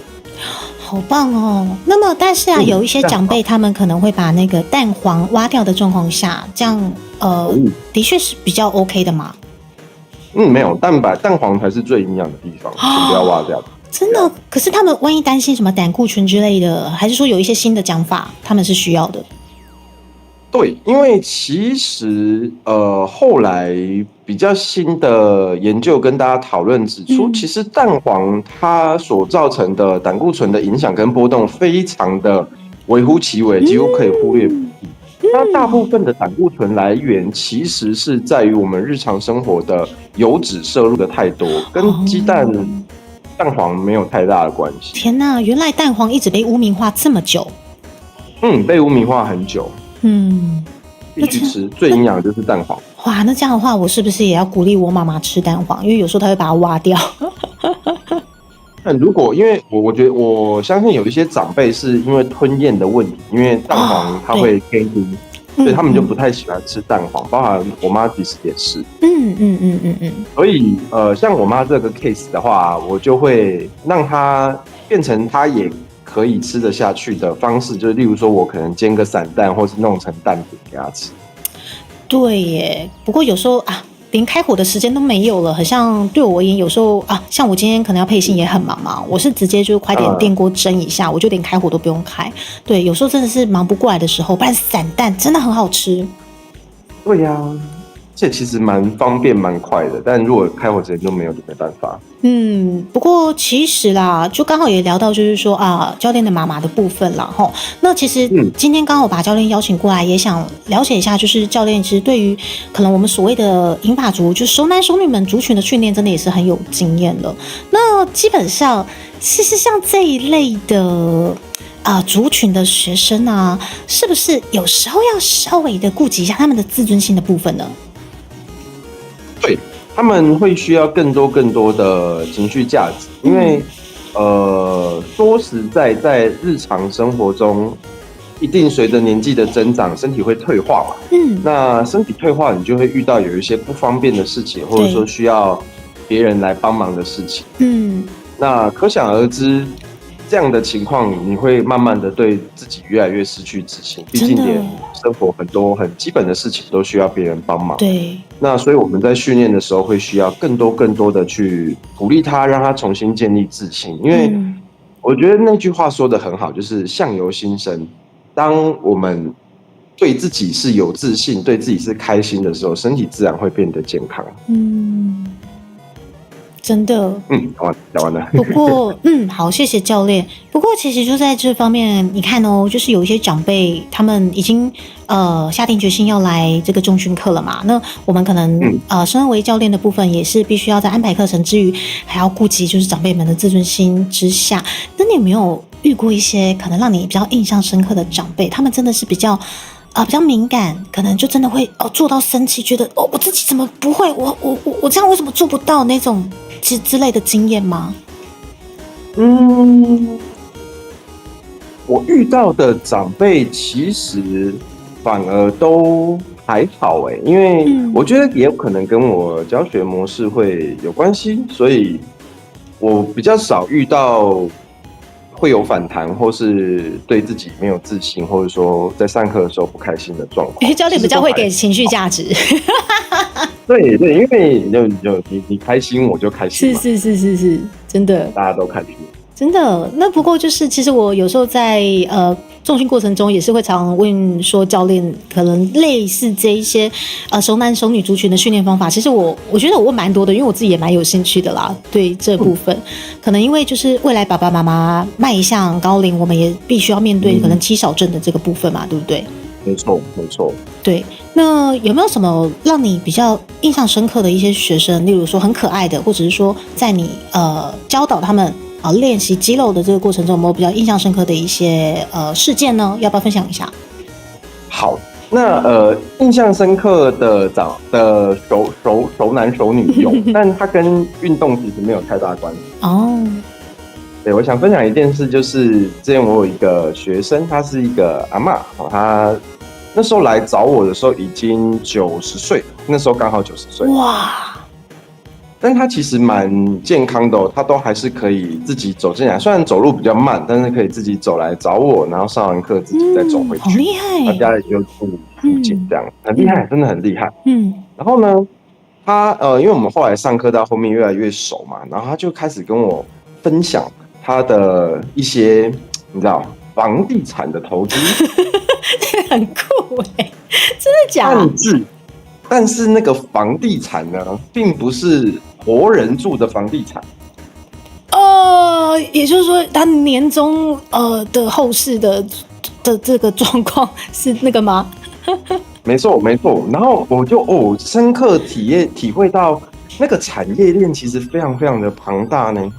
好棒哦！那么，但是有一些长辈他们可能会把那个蛋黄挖掉的状况下，这样的确是比较 OK 的嘛。没有，蛋黄才是最营养的地方，请不要挖掉。真的？可是他们万一担心什么胆固醇之类的，还是说有一些新的讲法，他们是需要的？对，因为其实后来比较新的研究跟大家讨论指出，其实蛋黄它所造成的胆固醇的影响跟波动非常的微乎其微，几乎可以忽略不计。那大部分的胆固醇来源其实是在于我们日常生活的油脂摄入的太多，跟鸡蛋黄没有太大的关系。天哪，原来蛋黄一直被污名化这么久。被污名化很久。必须吃，最营养的就是蛋黄。哇，那这样的话，我是不是也要鼓励我妈妈吃蛋黄？因为有时候她会把它挖掉。但如果因为我相信有一些长辈是因为吞咽的问题，因为蛋黄它会偏硬，所以他们就不太喜欢吃蛋黄，包含我妈其实也是。所以像我妈这个 case 的话，我就会让她变成她也可以吃得下去的方式，就是例如说我可能煎个散蛋，或是弄成蛋饼给他吃。对耶，不过有时候连开火的时间都没有了，好像对我而言，有时候像我今天可能要配信也很忙嘛，我是直接就快点电锅蒸一下，我就连开火都不用开。对，有时候真的是忙不过来的时候，不然散蛋真的很好吃。对呀。这其实蛮方便蛮快的，但如果开火时间就没有就没办法。不过其实啦，就刚好也聊到就是说教练的妈妈的部分啦齁。那其实今天刚好把教练邀请过来，也想了解一下，就是教练其实对于可能我们所谓的银发族，就熟男熟女们族群的训练，真的也是很有经验了。那基本上，其实像这一类的族群的学生啊，是不是有时候要稍微的顾及一下他们的自尊心的部分呢？对，他们会需要更多的情绪价值，因为说实在，在日常生活中，一定随着年纪的增长，身体会退化嘛。那身体退化，你就会遇到有一些不方便的事情，或者说需要别人来帮忙的事情。那可想而知，这样的情况，你会慢慢的对自己越来越失去自信。毕竟连生活很多很基本的事情都需要别人帮忙。对。那所以我们在训练的时候，会需要更多的去鼓励他，让他重新建立自信。因为我觉得那句话说得很好，就是相由心生。当我们对自己是有自信，对自己是开心的时候，身体自然会变得健康。真的。讲完了。不过，好，谢谢教练。不过，其实就在这方面，你看哦，就是有一些长辈，他们已经下定决心要来这个重训课了嘛。那我们可能身为教练的部分，也是必须要在安排课程之余，还要顾及就是长辈们的自尊心之下。那你有没有遇过一些可能让你比较印象深刻的长辈？他们真的是比较敏感，可能就真的会做到生气，觉得我自己怎么不会，我这样为什么做不到那种之类的经验吗？我遇到的长辈其实反而都还好因为我觉得也有可能跟我教学模式会有关系，所以我比较少遇到会有反弹，或是对自己没有自信，或者说在上课的时候不开心的状况。因为教练比较会给情绪价值。对，因为你开心我就开心嘛。是，真的，大家都开心。真的。那不过就是，其实我有时候在重训过程中也是会常问说，教练可能类似这一些熟男熟女族群的训练方法，其实我觉得我问蛮多的，因为我自己也蛮有兴趣的啦。对这部分，可能因为就是未来爸爸妈妈迈向高龄，我们也必须要面对可能肌少症的这个部分嘛，对不对？没错。对，那有没有什么让你比较印象深刻的一些学生，例如说很可爱的，或者是说在你教导他们练习肌肉的这个过程中，有没有比较印象深刻的一些事件呢？要不要分享一下？好，那印象深刻的熟男熟女有，但它跟运动其实没有太大关系。对，我想分享一件事，就是之前我有一个学生，他是一个阿嬷，他那时候来找我的时候已经90岁，那时候刚好90岁。哇！但他其实蛮健康的他都还是可以自己走进来，虽然走路比较慢，但是可以自己走来找我，然后上完课自己再走回去。好厉害！他家里就住附近，这样很厉害，真的很厉害。然后呢，他因为我们后来上课到后面越来越熟嘛，然后他就开始跟我分享他的一些你知道房地产的投资。很酷真的假的？但是那个房地产呢，并不是活人住的房地产。也就是说，他年终的后市的这个状况是那个吗？没错。然后我就深刻体会到那个产业链其实非常非常的庞大呢。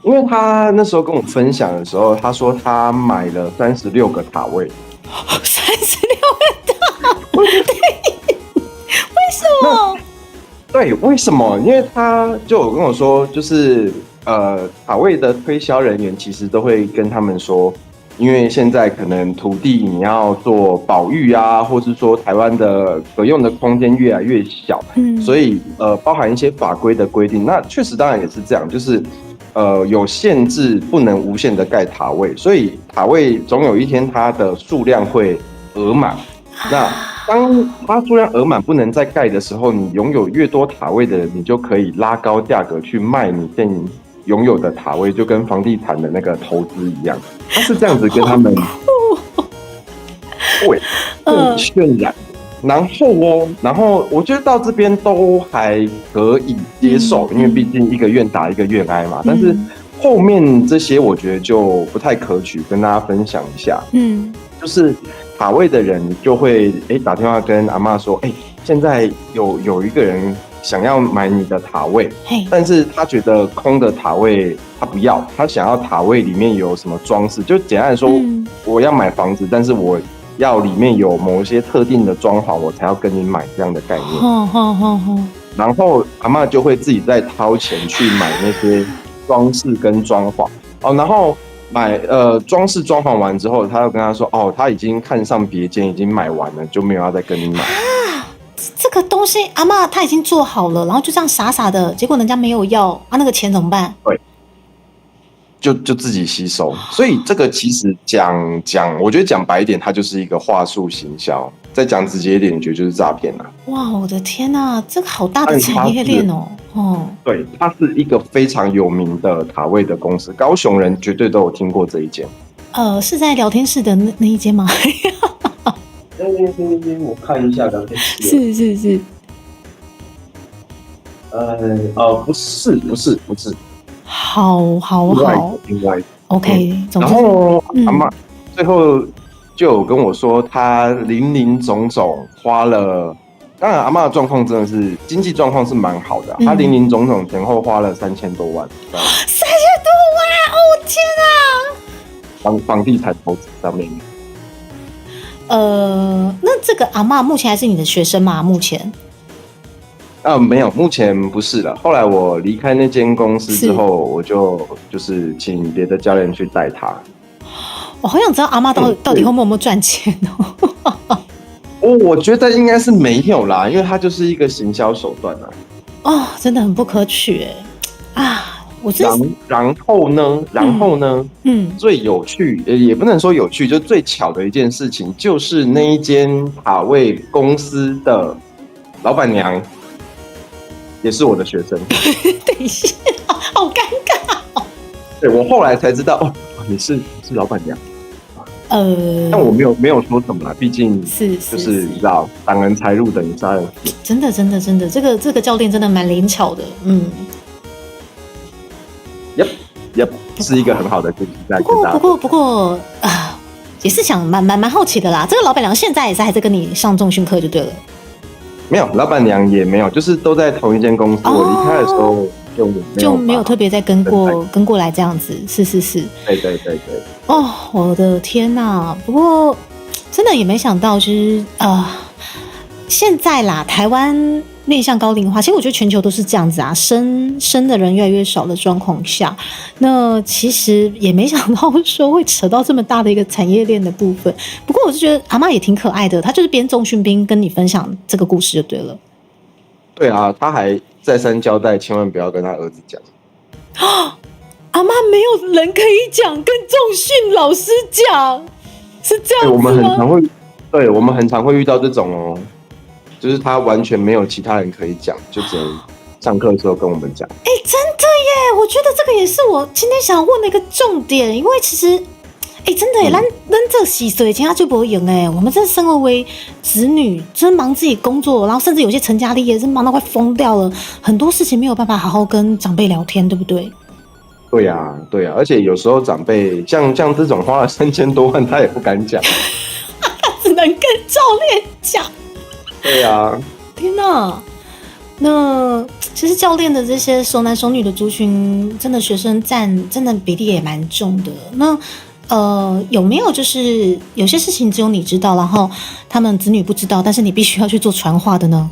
因为他那时候跟我分享的时候，他说他买了36个塔位。36个塔位？为什么？对，为什么？因为他就有跟我说，就是塔位的推销人员其实都会跟他们说，因为现在可能土地你要做保育啊，或是说台湾的可用的空间越来越小，所以包含一些法规的规定，那确实当然也是这样，就是有限制，不能无限的盖塔位，所以塔位总有一天它的数量会额满。那当它数量额满不能再盖的时候，你拥有越多塔位的人，你就可以拉高价格去卖你现拥有的塔位，就跟房地产的那个投资一样，他是这样子跟他们对渲染。然后我觉得到这边都还可以接受，因为毕竟一个愿打一个愿挨嘛。但是后面这些我觉得就不太可取，跟大家分享一下。就是塔位的人就会打电话跟阿嬷说，现在有一个人想要买你的塔位，但是他觉得空的塔位他不要，他想要塔位里面有什么装饰，就简单的说，我要买房子，但是我要里面有某一些特定的装潢，我才要跟你买这样的概念。然后阿嬷就会自己再掏钱去买那些装饰跟装潢然后买装饰装潢完之后，他又跟他说他已经看上别间，已经买完了，就没有要再跟你买。这个东西阿嬷她已经做好了，然后就这样傻傻的，结果人家没有要那个钱怎么办？对，就自己吸收。所以这个其实我觉得讲白一点，它就是一个话术行销；再讲直接一点，你觉得就是诈骗啊？哇，我的天哪，这个好大的产业链对，它是一个非常有名的塔位的公司，高雄人绝对都有听过这一间。是在聊天室的那一间吗？我看一下聊天室。是。不是，好另外一个。，OK，总之，然后阿嬷最后就有跟我说，她林林总总花了，当然阿嬷的状况真的是经济状况是蛮好的，她林林总总前后花了3000多万3000多万，哦天啊！房地产投资上面。那这个阿嬷目前还是你的学生吗？目前？没有，目前不是了。后来我离开那间公司之后，我就是请别的教练去带他。我好想知道阿嬷到底后面有没有赚钱哦。我觉得应该是没有啦，因为它就是一个行销手段啊。哦，真的很不可取啊！我真然后呢，最有趣也不能说有趣，就最巧的一件事情，就是那一间塔位公司的老板娘也是我的学生。等一下，好尴尬哦。对，我后来才知道，你是老板娘。但我没有说什么啦，毕竟就是你知道，挡人财路等于杀人死。真的，这个教练真的蛮灵巧的，是一个很好的故事在跟大家。不过也是想蛮好奇的啦。这个老板娘现在也是还在跟你上重训课就对了。没有，老板娘也没有，就是都在同一间公司。我离开的时候就没有特别再跟过来这样子。是。对。哦，我的天哪！不过真的也没想到，就是现在啦，台湾面向高龄化，其实我觉得全球都是这样子啊，生的人越来越少的状况下，那其实也没想到说会扯到这么大的一个产业链的部分。不过我是觉得阿嬷也挺可爱的，她就是边重训边跟你分享这个故事就对了。对啊，她还再三交代，千万不要跟她儿子讲。阿嬷没有人可以讲，跟重训老师讲，是这样子吗？我们很常会遇到这种哦。就是他完全没有其他人可以讲，就只能上课的时候跟我们讲。真的耶！我觉得这个也是我今天想问的一个重点，因为其实，真的耶，咱这细岁其他就不会赢哎。我们这身为子女，真忙自己工作，然后甚至有些成家立业，真忙到快疯掉了，很多事情没有办法好好跟长辈聊天，对不对？对呀，而且有时候长辈像这种花了3000多万，他也不敢讲，他只能跟教练讲。对啊，天哪！那其实教练的这些熟男熟女的族群，真的学生占真的比例也蛮重的。那有没有就是有些事情只有你知道，然后他们子女不知道，但是你必须要去做传话的呢？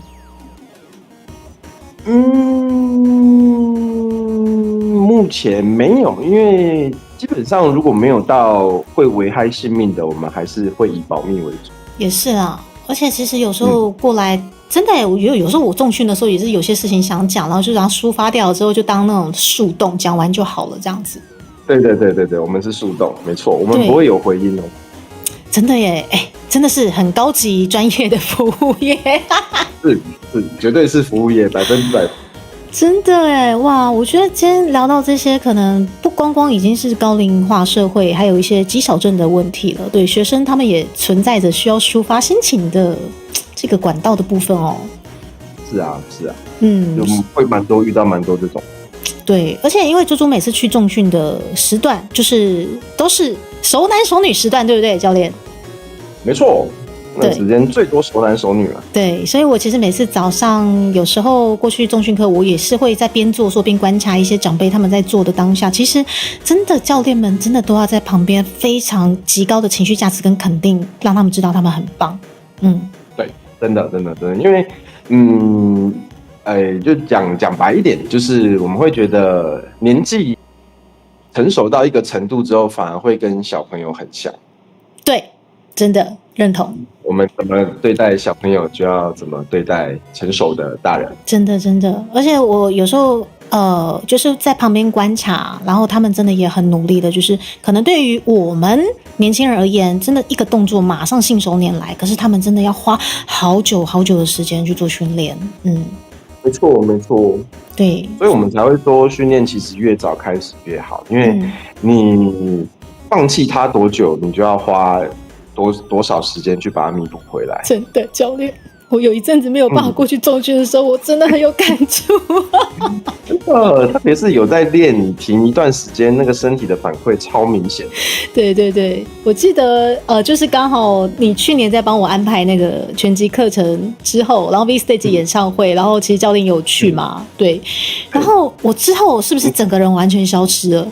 目前没有，因为基本上如果没有到会危害性命的，我们还是会以保密为主。也是啊。而且其实有时候过来，真的我觉得有时候我重训的时候也是有些事情想讲，然后就让它抒发掉了之后，就当那种树洞讲完就好了，这样子。对，我们是树洞，没错，我们不会有回音哦。真的耶，真的是很高级专业的服务业，是，绝对是服务业100%。真的哎，哇！我觉得今天聊到这些，可能不光已经是高龄化社会，还有一些肌少症的问题了。对学生，他们也存在着需要抒发心情的这个管道的部分哦。是啊，会遇到蛮多这种。对，而且因为猪猪每次去重训的时段，就是都是熟男熟女时段，对不对，教练？没错。那时间最多熟男熟女了。对，所以我其实每次早上有时候过去重训课，我也是会在边做边观察一些长辈他们在做的当下，其实真的教练们真的都要在旁边非常极高的情绪价值跟肯定，让他们知道他们很棒。对，真的，因为就讲白一点，就是我们会觉得年纪成熟到一个程度之后，反而会跟小朋友很像。对，真的认同。我们怎么对待小朋友，就要怎么对待成熟的大人。真的，而且我有时候就是在旁边观察，然后他们真的也很努力的，就是可能对于我们年轻人而言，真的一个动作马上信手拈来，可是他们真的要花好久的时间去做训练。没错。对，所以我们才会说训练其实越早开始越好，因为放弃它多久，你就要花多少时间去把它弥补回来。真的教练，我有一阵子没有办法过去重训的时候，我真的很有感触。真的，特别是有在练，你停一段时间，那个身体的反馈超明显。对对对，我记得就是刚好你去年在帮我安排那个拳击课程之后，然后 V Stage 演唱会，然后其实教练有去嘛，对，然后我之后是不是整个人完全消失了？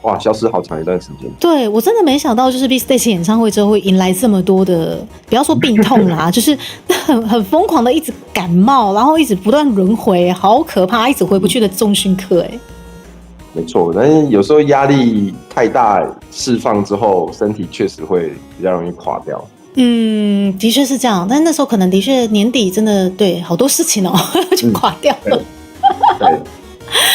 哇，消失好长一段时间。对，我真的没想到，就是 B Stage 演唱会之后会迎来这么多的，不要说病痛啦，就是很疯狂的一直感冒，然后一直不断轮回，好可怕，一直回不去的重训课，哎，没错，但是有时候压力太大，释放之后，身体确实会比较容易垮掉。嗯，的确是这样，但那时候可能的确年底真的对好多事情就垮掉了。对，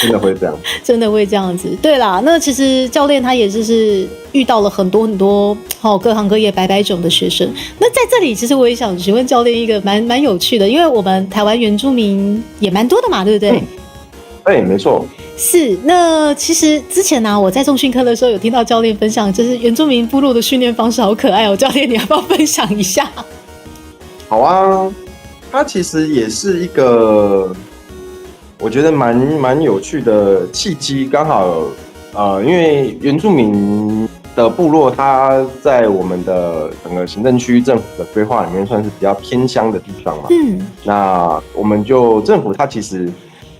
真的会这样，真的会这样子。对啦，那其实教练他也是遇到了很多各行各业百百种的学生。那在这里，其实我也想询问教练一个蛮有趣的，因为我们台湾原住民也蛮多的嘛，对不对？对，没错。是。那其实之前呢，我在重训课的时候有听到教练分享，就是原住民部落的训练方式好可爱哦。教练，你要不要分享一下？好啊，它其实也是一个我觉得蛮有趣的契机，刚好因为原住民的部落，它在我们的整个行政区政府的规划里面算是比较偏乡的地方嘛。那我们就政府它其实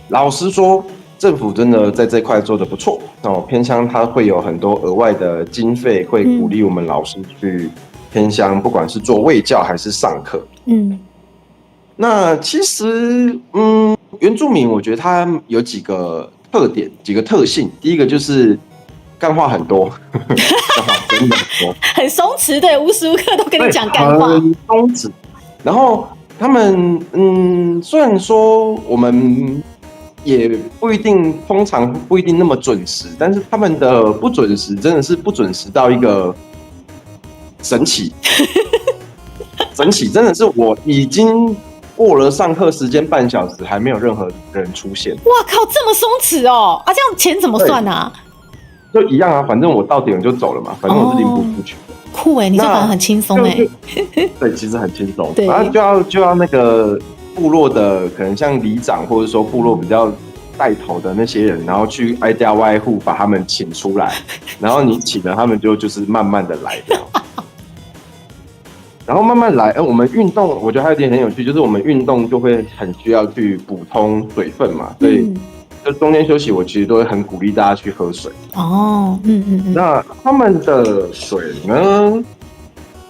老实说，政府真的在这块做得不错哦。偏乡它会有很多额外的经费，会鼓励我们老师去偏乡，不管是做卫教还是上课。那其实原住民我觉得它有几个特点，几个特性。第一个就是干话很多，干话真的很多，很松弛，对，无时无刻都跟你讲干话，很松弛。然后他们虽然说我们也不一定，通常不一定那么准时，但是他们的不准时真的是不准时到一个神奇，神奇，真的是我已经过了上课时间半小时，还没有任何人出现。哇靠，这么松弛哦！啊，这样钱怎么算啊？就一样啊，反正我到点我就走了嘛，反正我是领补助去的。酷哎，你这反而很轻松哎。对，其实很轻松。对，然后就要那个部落的，可能像里长或者说部落比较带头的那些人，然后去挨家挨户把他们请出来，然后你请了他们就是慢慢的来这样。然后慢慢来，我们运动，我觉得还有一点很有趣，就是我们运动就会很需要去补充水分嘛，所以就中间休息，我其实都会很鼓励大家去喝水。哦，那他们的水呢，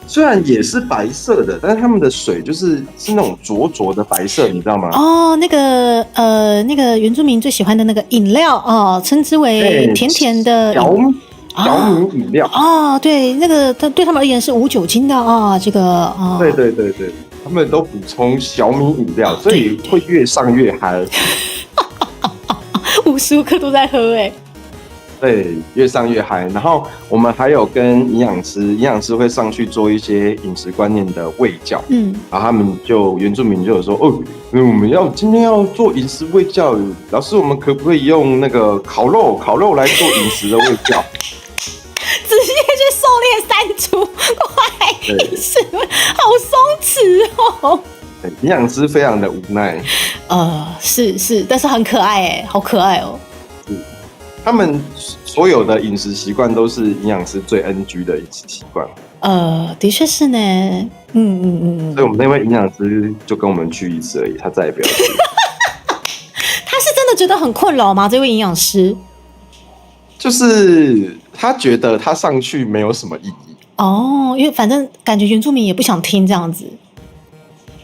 虽然也是白色的，但是他们的水是那种浊的白色，你知道吗？哦，那个原住民最喜欢的那个饮料哦，称之为甜甜的小米饮料哦，对，那个对他们而言是无酒精的啊，这个啊，对，他们都补充小米饮料，所以会越上越嗨，无时无刻都在喝哎。对，越上越嗨。然后我们还有跟营养师会上去做一些饮食观念的卫教，然后他们原住民就有说，我们今天要做饮食卫教，老师我们可不可以用那个烤肉来做饮食的卫教？直接去狩猎山猪，快饮食，好松弛哦。营养师非常的无奈，是，但是很可爱哎，好可爱哦。他们所有的饮食习惯都是营养师最 NG 的饮食习惯。的确是呢，所以我们那位营养师就跟我们去一次而已，他再也不要去。他是真的觉得很困扰吗？这位营养师？就是他觉得他上去没有什么意义。哦，因为反正感觉原住民也不想听这样子。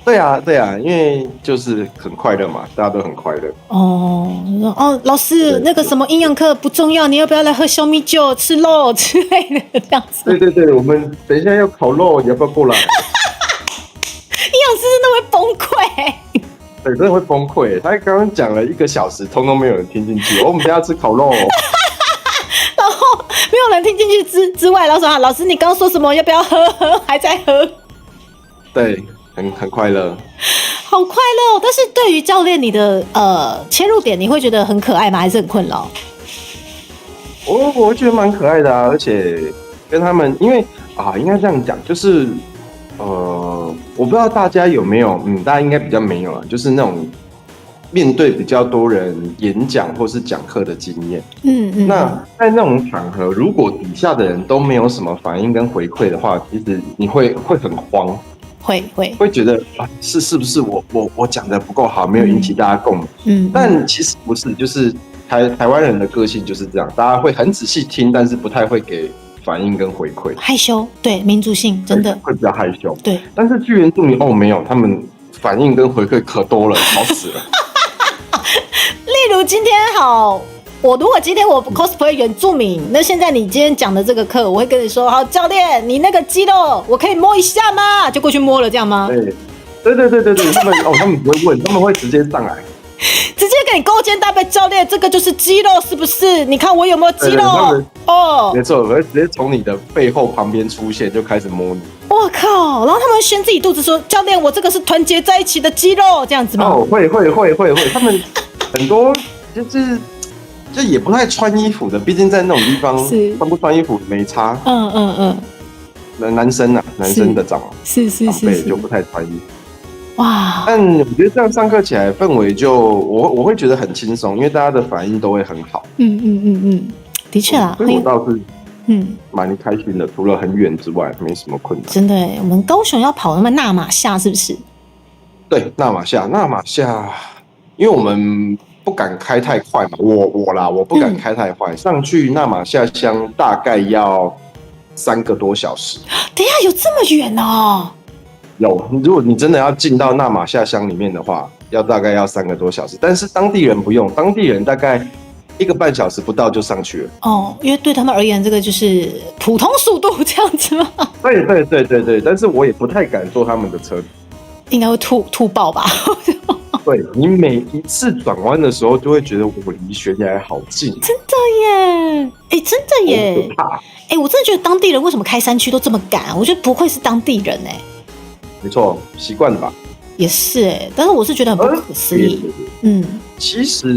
对啊，因为就是很快乐嘛，大家都很快乐。老师，那个什么营养课不重要，你要不要来喝小米酒、吃肉之类的这样子？对，我们等一下要烤肉，你要不要过来？营养师真的会崩溃。对，真的会崩溃。他刚刚讲了1个小时，通通没有人听进去。我们等一下吃烤肉。然后没有人听进去之外，然后说老师你刚刚说什么？要不要喝？还在喝。对。很快乐，好快乐哦！但是对于教练，你的切入点，你会觉得很可爱吗？还是很困扰？我觉得蛮可爱的啊，而且跟他们，因为应该这样讲，就是我不知道大家有没有，大家应该比较没有啊，就是那种面对比较多人演讲或是讲课的经验。那在那种场合，如果底下的人都没有什么反应跟回馈的话，其实你会很慌，会觉得是不是我讲的不够好，没有引起大家共鸣。但其实不是，就是台湾人的个性就是这样，大家会很仔细听，但是不太会给反应跟回馈，害羞，对，民族性真的会比较害羞。对，但是去原住民没有，他们反应跟回馈可多了，吵死了。例如今天如果今天我 cosplay 原住民，那现在你今天讲的这个课，我会跟你说，好，教练，你那个肌肉我可以摸一下吗？就过去摸了，这样吗？对，他们不会问，他们会直接上来，直接给你勾肩搭背，教练，这个就是肌肉是不是？你看我有没有肌肉？没错，我会直接从你的背后旁边出现，就开始摸你。我靠！然后他们会掀自己肚子说，教练，我这个是团结在一起的肌肉，这样子吗？会，他们很多就也不太穿衣服的，毕竟在那种地方穿不穿衣服没差。男生的长辈就不太穿衣服。哇！但我觉得这样上课起来氛围我会觉得很轻松，因为大家的反应都会很好。的确啦，所以我倒是蛮开心的，除了很远之外，没什么困难。真的耶，我们高雄要跑那么纳马夏是不是？对，纳马夏，因为我们不敢开太快嘛，我不敢开太快，上去纳马夏乡大概要3个多小时。等一下，有这么远哦？有，如果你真的要进到纳马夏乡里面的话，大概要3个多小时，但是当地人不用，当地人大概1个半小时不到就上去了。因为对他们而言，这个就是普通速度这样子吗？对，但是我也不太敢坐他们的车，应该会吐爆吧？对，你每一次转弯的时候，就会觉得我离悬崖好近。真的耶！真的耶！好可怕！我真的觉得当地人为什么开山区都这么赶？我觉得不愧是当地人没错，习惯了吧？也是但是我是觉得很不可思议。其实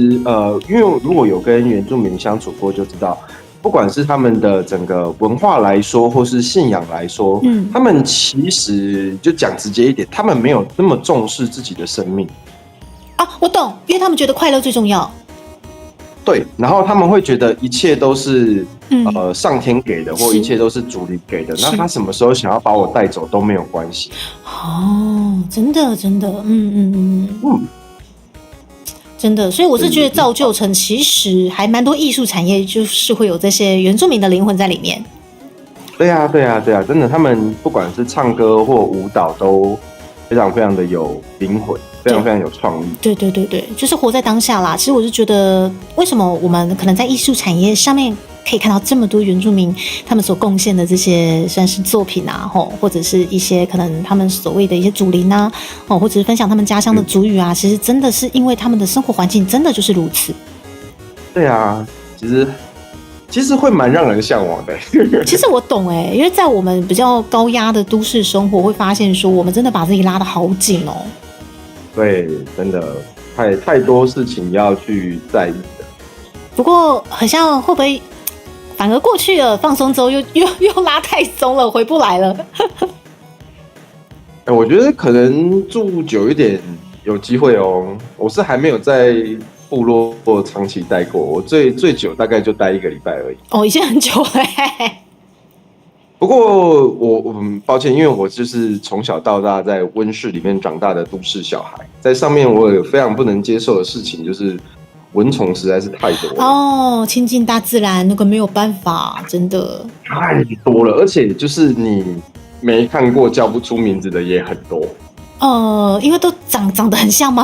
因为如果有跟原住民相处过，就知道，不管是他们的整个文化来说，或是信仰来说，他们其实就讲直接一点，他们没有那么重视自己的生命。我懂，因为他们觉得快乐最重要。对，然后他们会觉得一切都是上天给的，或一切都是主灵给的。那他什么时候想要把我带走都没有关系。真的，真的，所以我是觉得造就成其实还蛮多艺术产业，就是会有这些原住民的灵魂在里面。对啊，真的，他们不管是唱歌或舞蹈都非常非常的有灵魂，非常非常有创意。对，就是活在当下啦。其实我是觉得，为什么我们可能在艺术产业上面可以看到这么多原住民他们所贡献的这些算是作品啊，或者是一些可能他们所谓的一些祖灵啊，或者是分享他们家乡的族语啊，其实真的是因为他们的生活环境真的就是如此。对啊，其实会蛮让人向往的。其实我懂因为在我们比较高压的都市生活，会发现说我们真的把自己拉得好紧哦。对，真的太多事情要去在意的。不过好像会不会反而过去了，放松之后又拉太松了，回不来了？我觉得可能住久一点有机会哦。我是还没有在部落长期待过，我最久大概就待1个礼拜而已。已经很久了不过我抱歉，因为我就是从小到大在温室里面长大的都市小孩，在上面我有非常不能接受的事情，就是蚊虫实在是太多了。亲近大自然那个没有办法，真的太多了，而且就是你没看过叫不出名字的也很多。因为都长得很像吗？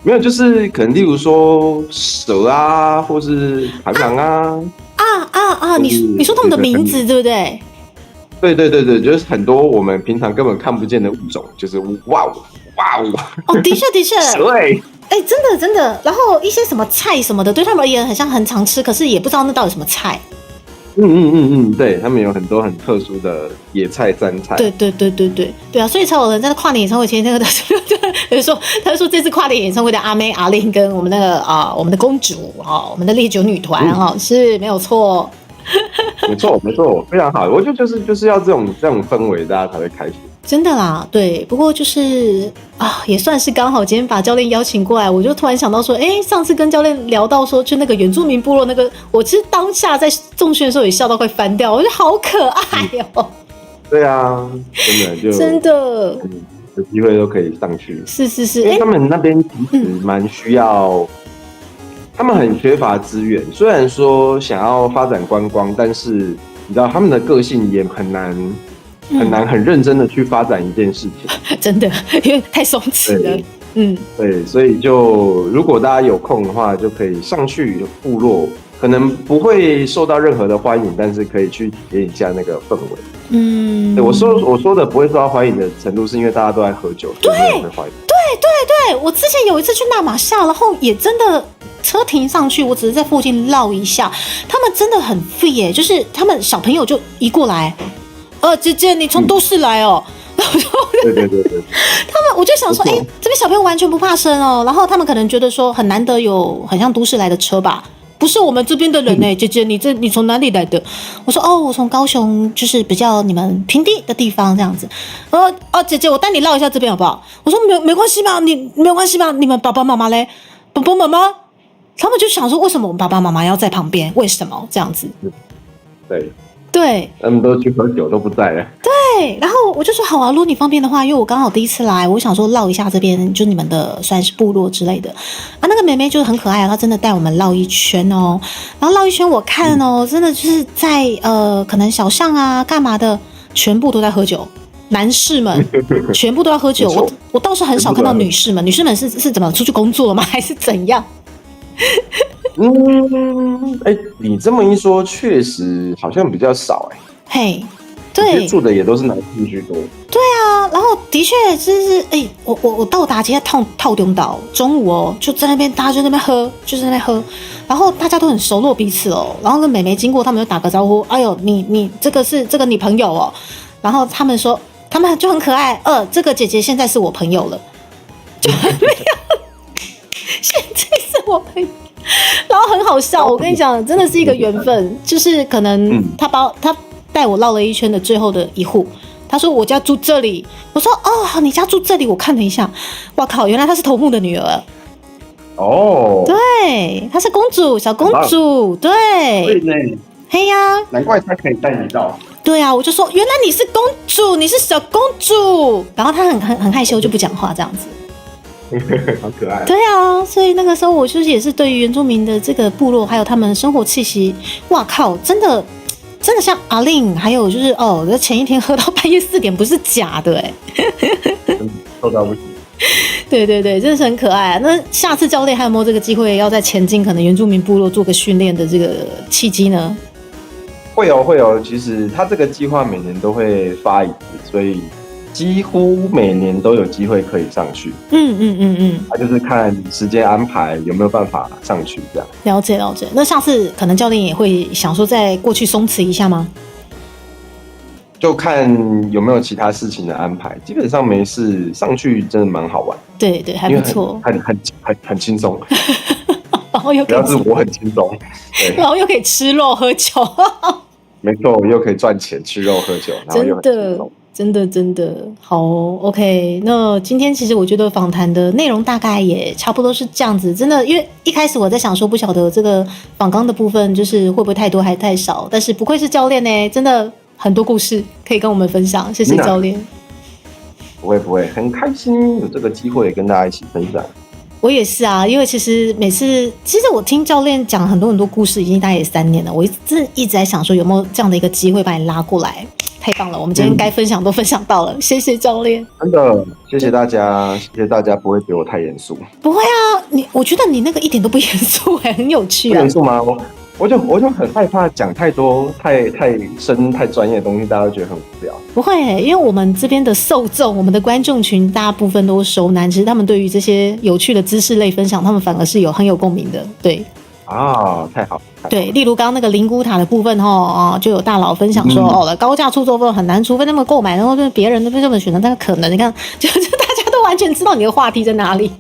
没有，就是可能例如说蛇啊，或是螳螂啊。你说他们的名字对不对？对，就是很多我们平常根本看不见的物种，就是哇哦。的确，蛇真的。然后一些什么菜什么的，对他们而言很像很常吃，可是也不知道那到底什么菜。对他们有很多很特殊的野菜山菜。对啊，所以才有人在跨年演唱会前一天他就说这次跨年演唱会的阿妹阿令跟我们那个我们的公主我们的烈酒女团是没有错。没错，非常好。我觉得就是要这种氛围，大家才会开心。真的啦，对。不过就是也算是刚好今天把教练邀请过来，我就突然想到说，上次跟教练聊到说，就那个原住民部落那个，我其实当下在重训的时候也笑到快翻掉，我觉得好可爱哦。对啊，真的有机会都可以上去。是，因为他们那边其实蛮需要。他们很缺乏资源，虽然说想要发展观光，但是你知道他们的个性也很难很认真的去发展一件事情。真的，因为太松弛了。对，所以就如果大家有空的话，就可以上去部落，可能不会受到任何的欢迎，但是可以去体验一下那个氛围。对，我说的不会受到欢迎的程度，是因为大家都在喝酒，所以没有人会欢迎。对，我之前有一次去纳马夏，然后也真的车停上去，我只是在附近绕一下，他们真的很 free 耶，就是他们小朋友就移过来，姐姐你从都市来哦，然后对，他们我就想说，这边小朋友完全不怕生哦，然后他们可能觉得说很难得有很像都市来的车吧。不是我们这边的人姐姐，你从哪里来的？我说我从高雄，就是比较你们平地的地方这样子。姐姐，我带你绕一下这边好不好？我说没关系吧，没有关系吧？你们爸爸妈妈嘞？爸爸妈妈，他们就想说，为什么我们爸爸妈妈要在旁边？为什么这样子？对，他们都去喝酒，都不在了。对，然后我就说好啊，如果你方便的话，因为我刚好第一次来，我想说绕一下这边，就你们的算是部落之类的那个妹妹就是很可爱她真的带我们绕一圈哦。然后绕一圈，我看真的就是在可能小巷啊干嘛的，全部都在喝酒，男士们全部都在喝酒。我倒是很少看到女士们是怎么出去工作了吗？还是怎样？你这么一说，确实好像比较少对，住的也都是男性居多。对啊，然后的确就是我到达接套中岛，中午就在那边大家就在那边喝，然后大家都很熟络彼此然后跟妹妹经过，他们就打个招呼，哎呦你这个你朋友然后他们说他们就很可爱，这个姐姐现在是我朋友了，就没有，现在是我朋友。然后很好笑，我跟你讲，真的是一个缘分，就是可能他带我绕了一圈的最后的一户，他说我家住这里，我说你家住这里，我看了一下，哇靠，原来她是头目的女儿。对，她是公主，小公主，对呢，嘿呀，难怪她可以带你到。对啊，我就说原来你是公主，你是小公主，然后她很害羞就不讲话这样子。好可爱。对啊，所以那个时候我就是也是对于原住民的这个部落还有他们的生活气息，哇靠，真的像阿令，还有就是在前一天喝到半夜4点不是假的臭到不行。对，真的是很可爱那下次教练还有没有这个机会要再前进可能原住民部落做个训练的这个契机呢？会有，其实他这个计划每年都会发一次，所以几乎每年都有机会可以上去。他就是看时间安排有没有办法上去这样。了解。那下次可能教练也会想说再过去松弛一下吗？就看有没有其他事情的安排，基本上没事上去真的蛮好玩。对，还不错，很轻松。然后又可以，主要是我很轻松，对，然后又可以吃肉喝酒。没错，又可以赚钱，吃肉喝酒，然后又很轻松。真的好OK。那今天其实我觉得访谈的内容大概也差不多是这样子，真的，因为一开始我在想说，不晓得这个访纲的部分就是会不会太多还太少，但是不愧是教练呢，真的很多故事可以跟我们分享，谢谢教练。不会，很开心有这个机会跟大家一起分享。我也是啊，因为其实我听教练讲很多故事，已经大概也3年了，我一直在想说有没有这样的一个机会把你拉过来。太棒了，我们今天该分享都分享到了，谢谢教练。真的，谢谢大家，不会觉得我太严肃。不会啊，我觉得你那个一点都不严肃很有趣啊。不严肃吗？我就很害怕讲太多太深太专业的东西，大家都觉得很无聊。不会因为我们这边的受众，我们的观众群大部分都熟男，其实他们对于这些有趣的知识类分享，他们反而是很有共鸣的。对，啊，太好，对，例如刚刚那个灵骨塔的部分就有大佬分享说，高价出作分很难，除非他们购买，然后别人都被这么选择，但可能你看，就是大家都完全知道你的话题在哪里。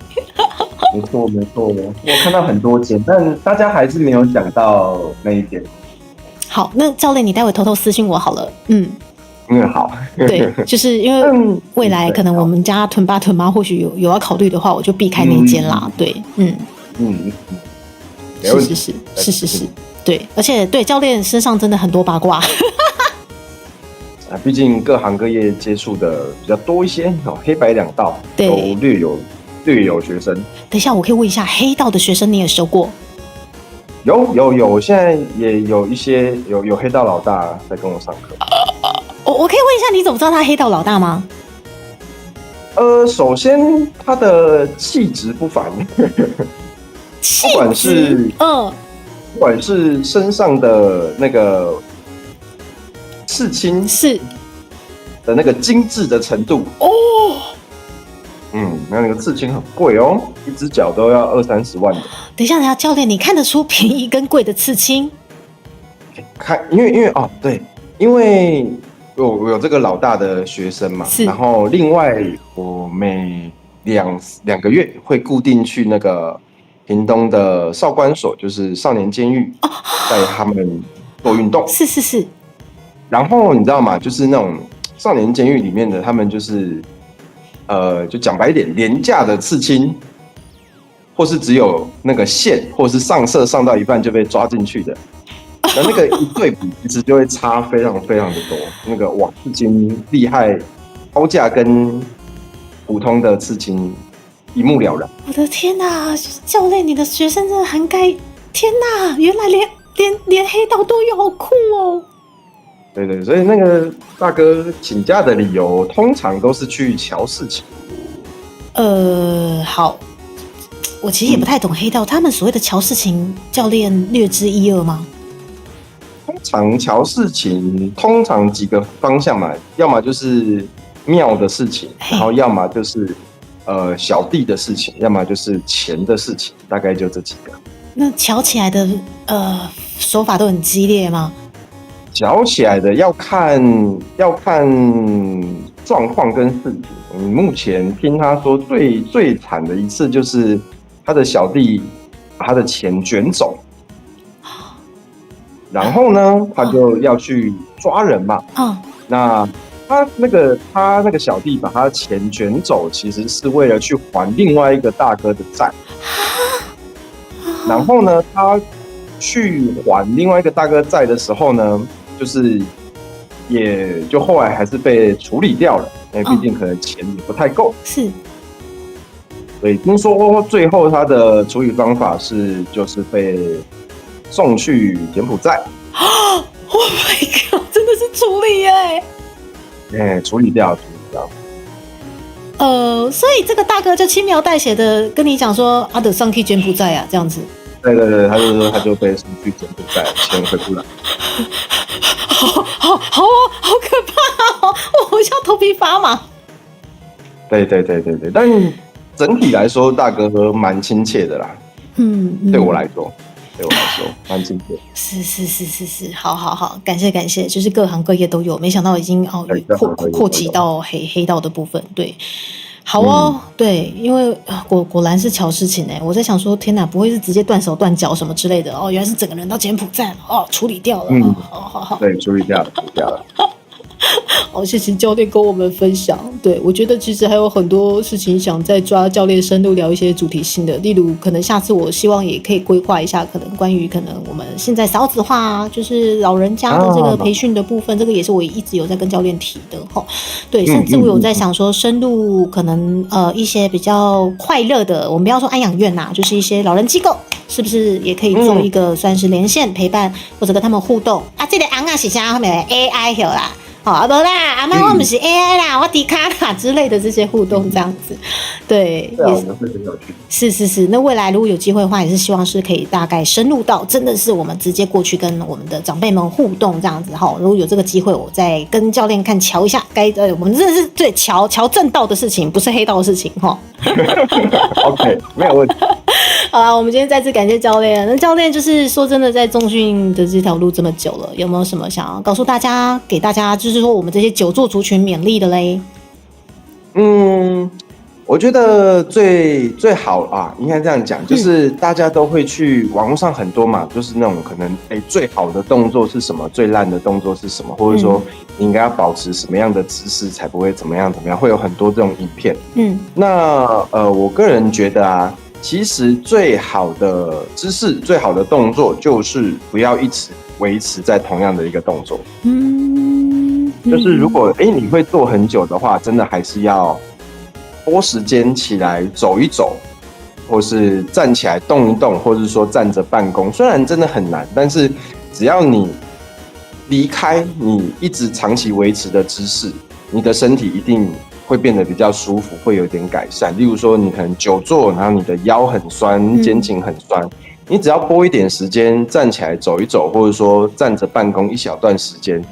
没错，我看到很多间，但大家还是没有讲到那一点。好，那教练你待会偷偷私讯我好了，好，对，就是因为未来可能我们家屯爸屯妈或许有要考虑的话，我就避开那间啦，对，是，对，而且对教练身上真的很多八卦。毕竟各行各业接触的比较多一些，黑白两道对都略有学生。等一下，我可以问一下，黑道的学生你也收过？有，现在也有一些有黑道老大在跟我上课。我可以问一下，你怎么知道他黑道老大吗？首先他的气质不凡，气质，不管是身上的那个刺青是的那个精致的程度哦，那个刺青很贵哦，一只脚都要20-30万的。等一下，教练，你看得出便宜跟贵的刺青？因为对，因为我有这个老大的学生嘛，然后另外我每两个月会固定去那个屏东的少管所，就是少年监狱，带他们做运动。是。然后你知道吗？就是那种少年监狱里面的，他们就是就讲白一点，廉价的刺青，或是只有那个线，或是上色上到一半就被抓进去的。那个一对比，其实就会差非常非常的多。那个刺青厉害，高价跟普通的刺青一目了然。我的天哪，教练，你的学生真的涵盖，天哪，原来连黑道都有，好酷哦！对，所以那个大哥请假的理由，通常都是去瞧事情。好，我其实也不太懂黑道，他们所谓的瞧事情，教练略知一二吗？通常瞧事情，通常几个方向嘛，要么就是庙的事情，然后要么就是小弟的事情，要么就是钱的事情，大概就这几个。那瞧起来的手法都很激烈吗？瞧起来的要看状况跟事情。目前听他说最惨的一次就是他的小弟把他的钱卷走。然后呢，他就要去抓人嘛。那他那个小弟把他的钱卷走，其实是为了去还另外一个大哥的债。然后呢，他去还另外一个大哥债的时候呢，就是也就后来还是被处理掉了，因为毕竟可能钱也不太够。是。所以听说最后他的处理方法就是被送去柬埔寨。Oh my god！ 真的是处理耶！处理掉。所以这个大哥就轻描淡写的跟你讲说，阿德上去柬埔寨啊，这样子。对，他就被送去柬埔寨，钱回不来。好可怕哦！我像头皮发麻。对，但整体来说，大哥蛮亲切的啦。对我来说蛮亲切。是，好，感谢，就是各行各业都有，没想到已经扩及到黑道的部分，对。好哦，对，因为果然是巧事情我在想说，天哪，不会是直接断手断脚什么之类的哦？原来是整个人到柬埔寨了处理掉了。好，对，处理掉了。好，谢谢教练跟我们分享。对，我觉得其实还有很多事情想再抓教练深入聊一些主题性的，例如可能下次我希望也可以规划一下，可能关于可能我们现在少子化就是老人家的这个培训的部分，这个也是我一直有在跟教练提的对，甚至我有在想说深入可能一些比较快乐的，我们不要说安养院就是一些老人机构，是不是也可以做一个算是连线陪伴，或者跟他们互动啊？这个昂是啥后面 AI 有啦。好，不啦，阿妈我不是 AI 啦，我迪卡啦之类的这些互动这样子，对，对啊，也我们会很有趣。是，那未来如果有机会的话，也是希望是可以大概深入到真的是我们直接过去跟我们的长辈们互动这样子哈。如果有这个机会，我再跟教练看瞧一下，我们真的是对瞧正道的事情，不是黑道的事情哈。OK， 没有问题。好啦，我们今天再次感谢教练。那教练就是说真的，在重训的这条路这么久了，有没有什么想要告诉大家，给大家就是说我们这些久坐族群勉励的嘞？我觉得最好啊，应该这样讲，就是大家都会去网络上很多嘛，就是那种可能最好的动作是什么，最烂的动作是什么，或者说你应该要保持什么样的姿势才不会怎么样，会有很多这种影片。那我个人觉得啊，其实最好的姿势、最好的动作就是不要一直维持在同样的一个动作。就是如果你会做很久的话，真的还是要拨时间起来走一走，或是站起来动一动，或是说站着办公。虽然真的很难，但是只要你离开你一直长期维持的姿势，你的身体一定会变得比较舒服，会有点改善。例如说，你可能久坐，然后你的腰很酸，肩颈很酸，你只要拨一点时间站起来走一走，或者说站着办公一小段时间，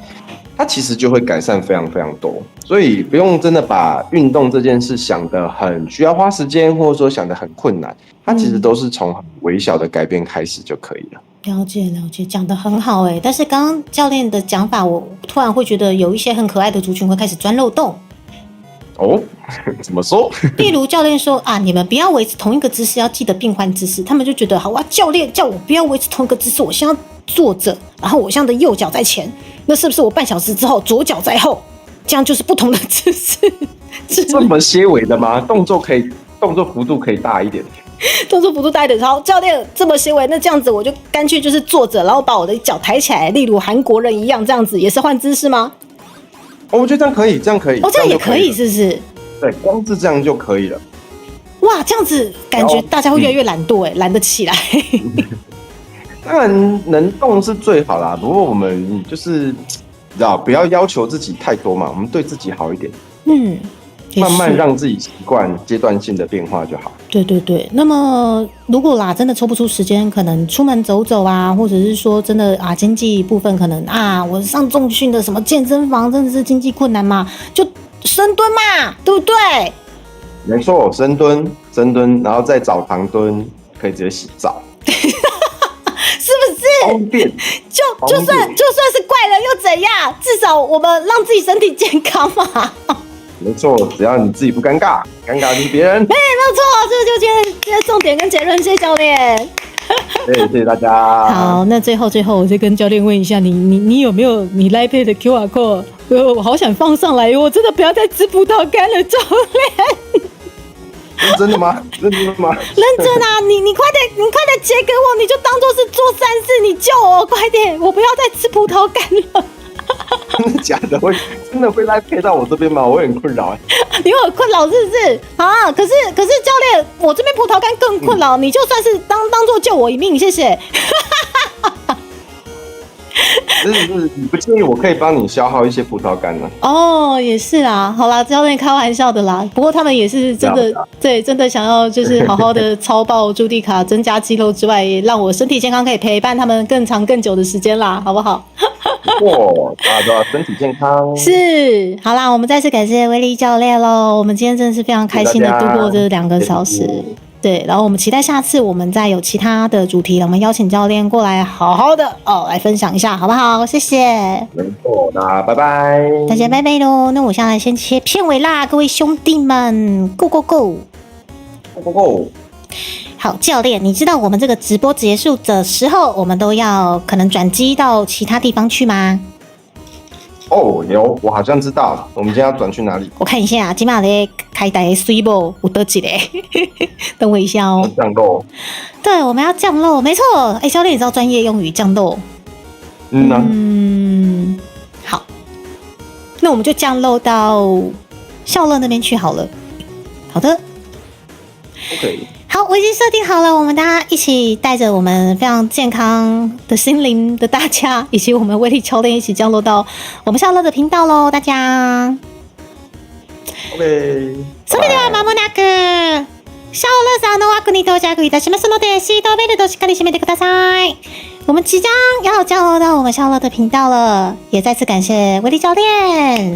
它其实就会改善非常非常多。所以不用真的把运动这件事想得很需要花时间，或者说想得很困难，它其实都是从很微小的改变开始就可以了。了解，讲得很好但是刚刚教练的讲法，我突然会觉得有一些很可爱的族群会开始钻漏洞。哦，怎么说？例如教练说啊，你们不要维持同一个姿势，要记得变换姿势。他们就觉得好啊，教练叫我不要维持同一个姿势，我先要坐着，然后我现在的右脚在前，那是不是我半小时之后左脚在后？这样就是不同的姿势。这么些微的吗？动作幅度可以大一点。动作幅度大一点，好，教练这么些微，那这样子我就干脆就是坐着，然后把我的脚抬起来，例如韩国人一样，这样子也是换姿势吗？我觉得这样可以，这样可以。这样也可以，是不是？对，光是这样就可以了。哇，这样子感觉大家会越来越懒惰，懒得起来。当然能动是最好啦，不过我们就是你知道，不要要求自己太多嘛，我们对自己好一点。慢慢让自己习惯阶段性的变化就好。对，那么如果真的抽不出时间，可能出门走走啊，或者是说真的经济部分可能我上重训的什么健身房真的是经济困难嘛，就深蹲嘛，对不对？没错，深蹲，然后再澡堂蹲，可以直接洗澡。是不是？方便。就算是怪人又怎样？至少我们让自己身体健康嘛。没错，只要你自己不尴尬，尴尬就是别人。没有错，这就今天的重点跟结论，谢谢教练。谢谢大家。好，那最后我再跟教练问一下，你有没有你 Line Pay 的 QR code？我好想放上来，我真的不要再吃葡萄干了，教练。真的吗？认真吗？认真啊！你快点截给我，你就当做是做善事，你救我，快点！我不要再吃葡萄干了。真的假的？真的会来配到我这边吗？我很困扰你有困扰是不是啊？可是教练，我这边葡萄干更困扰，你就算是当做救我一命，谢谢。你不介意我可以帮你消耗一些葡萄干呢？哦，也是啦，好啦，教练开玩笑的啦。不过他们也是真的，对，真的想要就是好好的超爆朱迪卡，增加肌肉之外，也让我身体健康，可以陪伴他们更长更久的时间啦，好不好？大家都要身体健康。是，好啦，我们再次感谢威力教练喽。我们今天真的是非常开心的度过这2个小时。对，然后我们期待下次我们再有其他的主题，我们邀请教练过来好好的来分享一下，好不好？谢谢。没错，那拜拜，大家拜拜喽。那我现在先切片尾啦，各位兄弟们 ，Go Go Go！Go Go Go！ 好，教练，你知道我们这个直播结束的时候，我们都要可能转机到其他地方去吗？有，我好像知道。我们今天要转去哪里？我看一下，今晚咧开台的水某有多几嘞？等我一下哦。降落。对，我们要降落，没错。教练，你知道专业用语降落？好，那我们就降落到笑乐那边去好了。好的。OK。好，好，我已经设定好了，我们大家一起带着我们非常健康的心灵的大家，以及我们威力教练一起降落到我们笑乐的频道喽，大家。 OK，それでは間もなくシャオ乐さんの枠に到着いたしますので、シートベルトしっかり締めてください。我们即将要降落到我们笑乐的频道了，也再次感谢威力教练。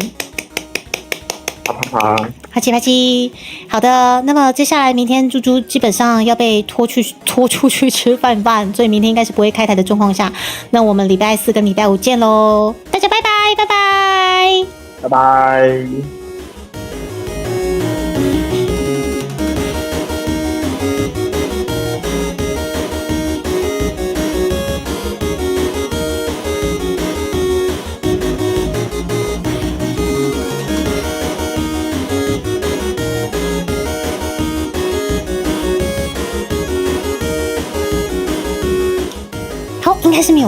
啪啪啪。啪叽啪叽，好的。那么接下来明天猪猪基本上要被拖出去吃饭饭，所以明天应该是不会开台的状况下，那我们礼拜4跟礼拜5见喽，大家拜拜拜拜。拜拜。好，应该是没有问题。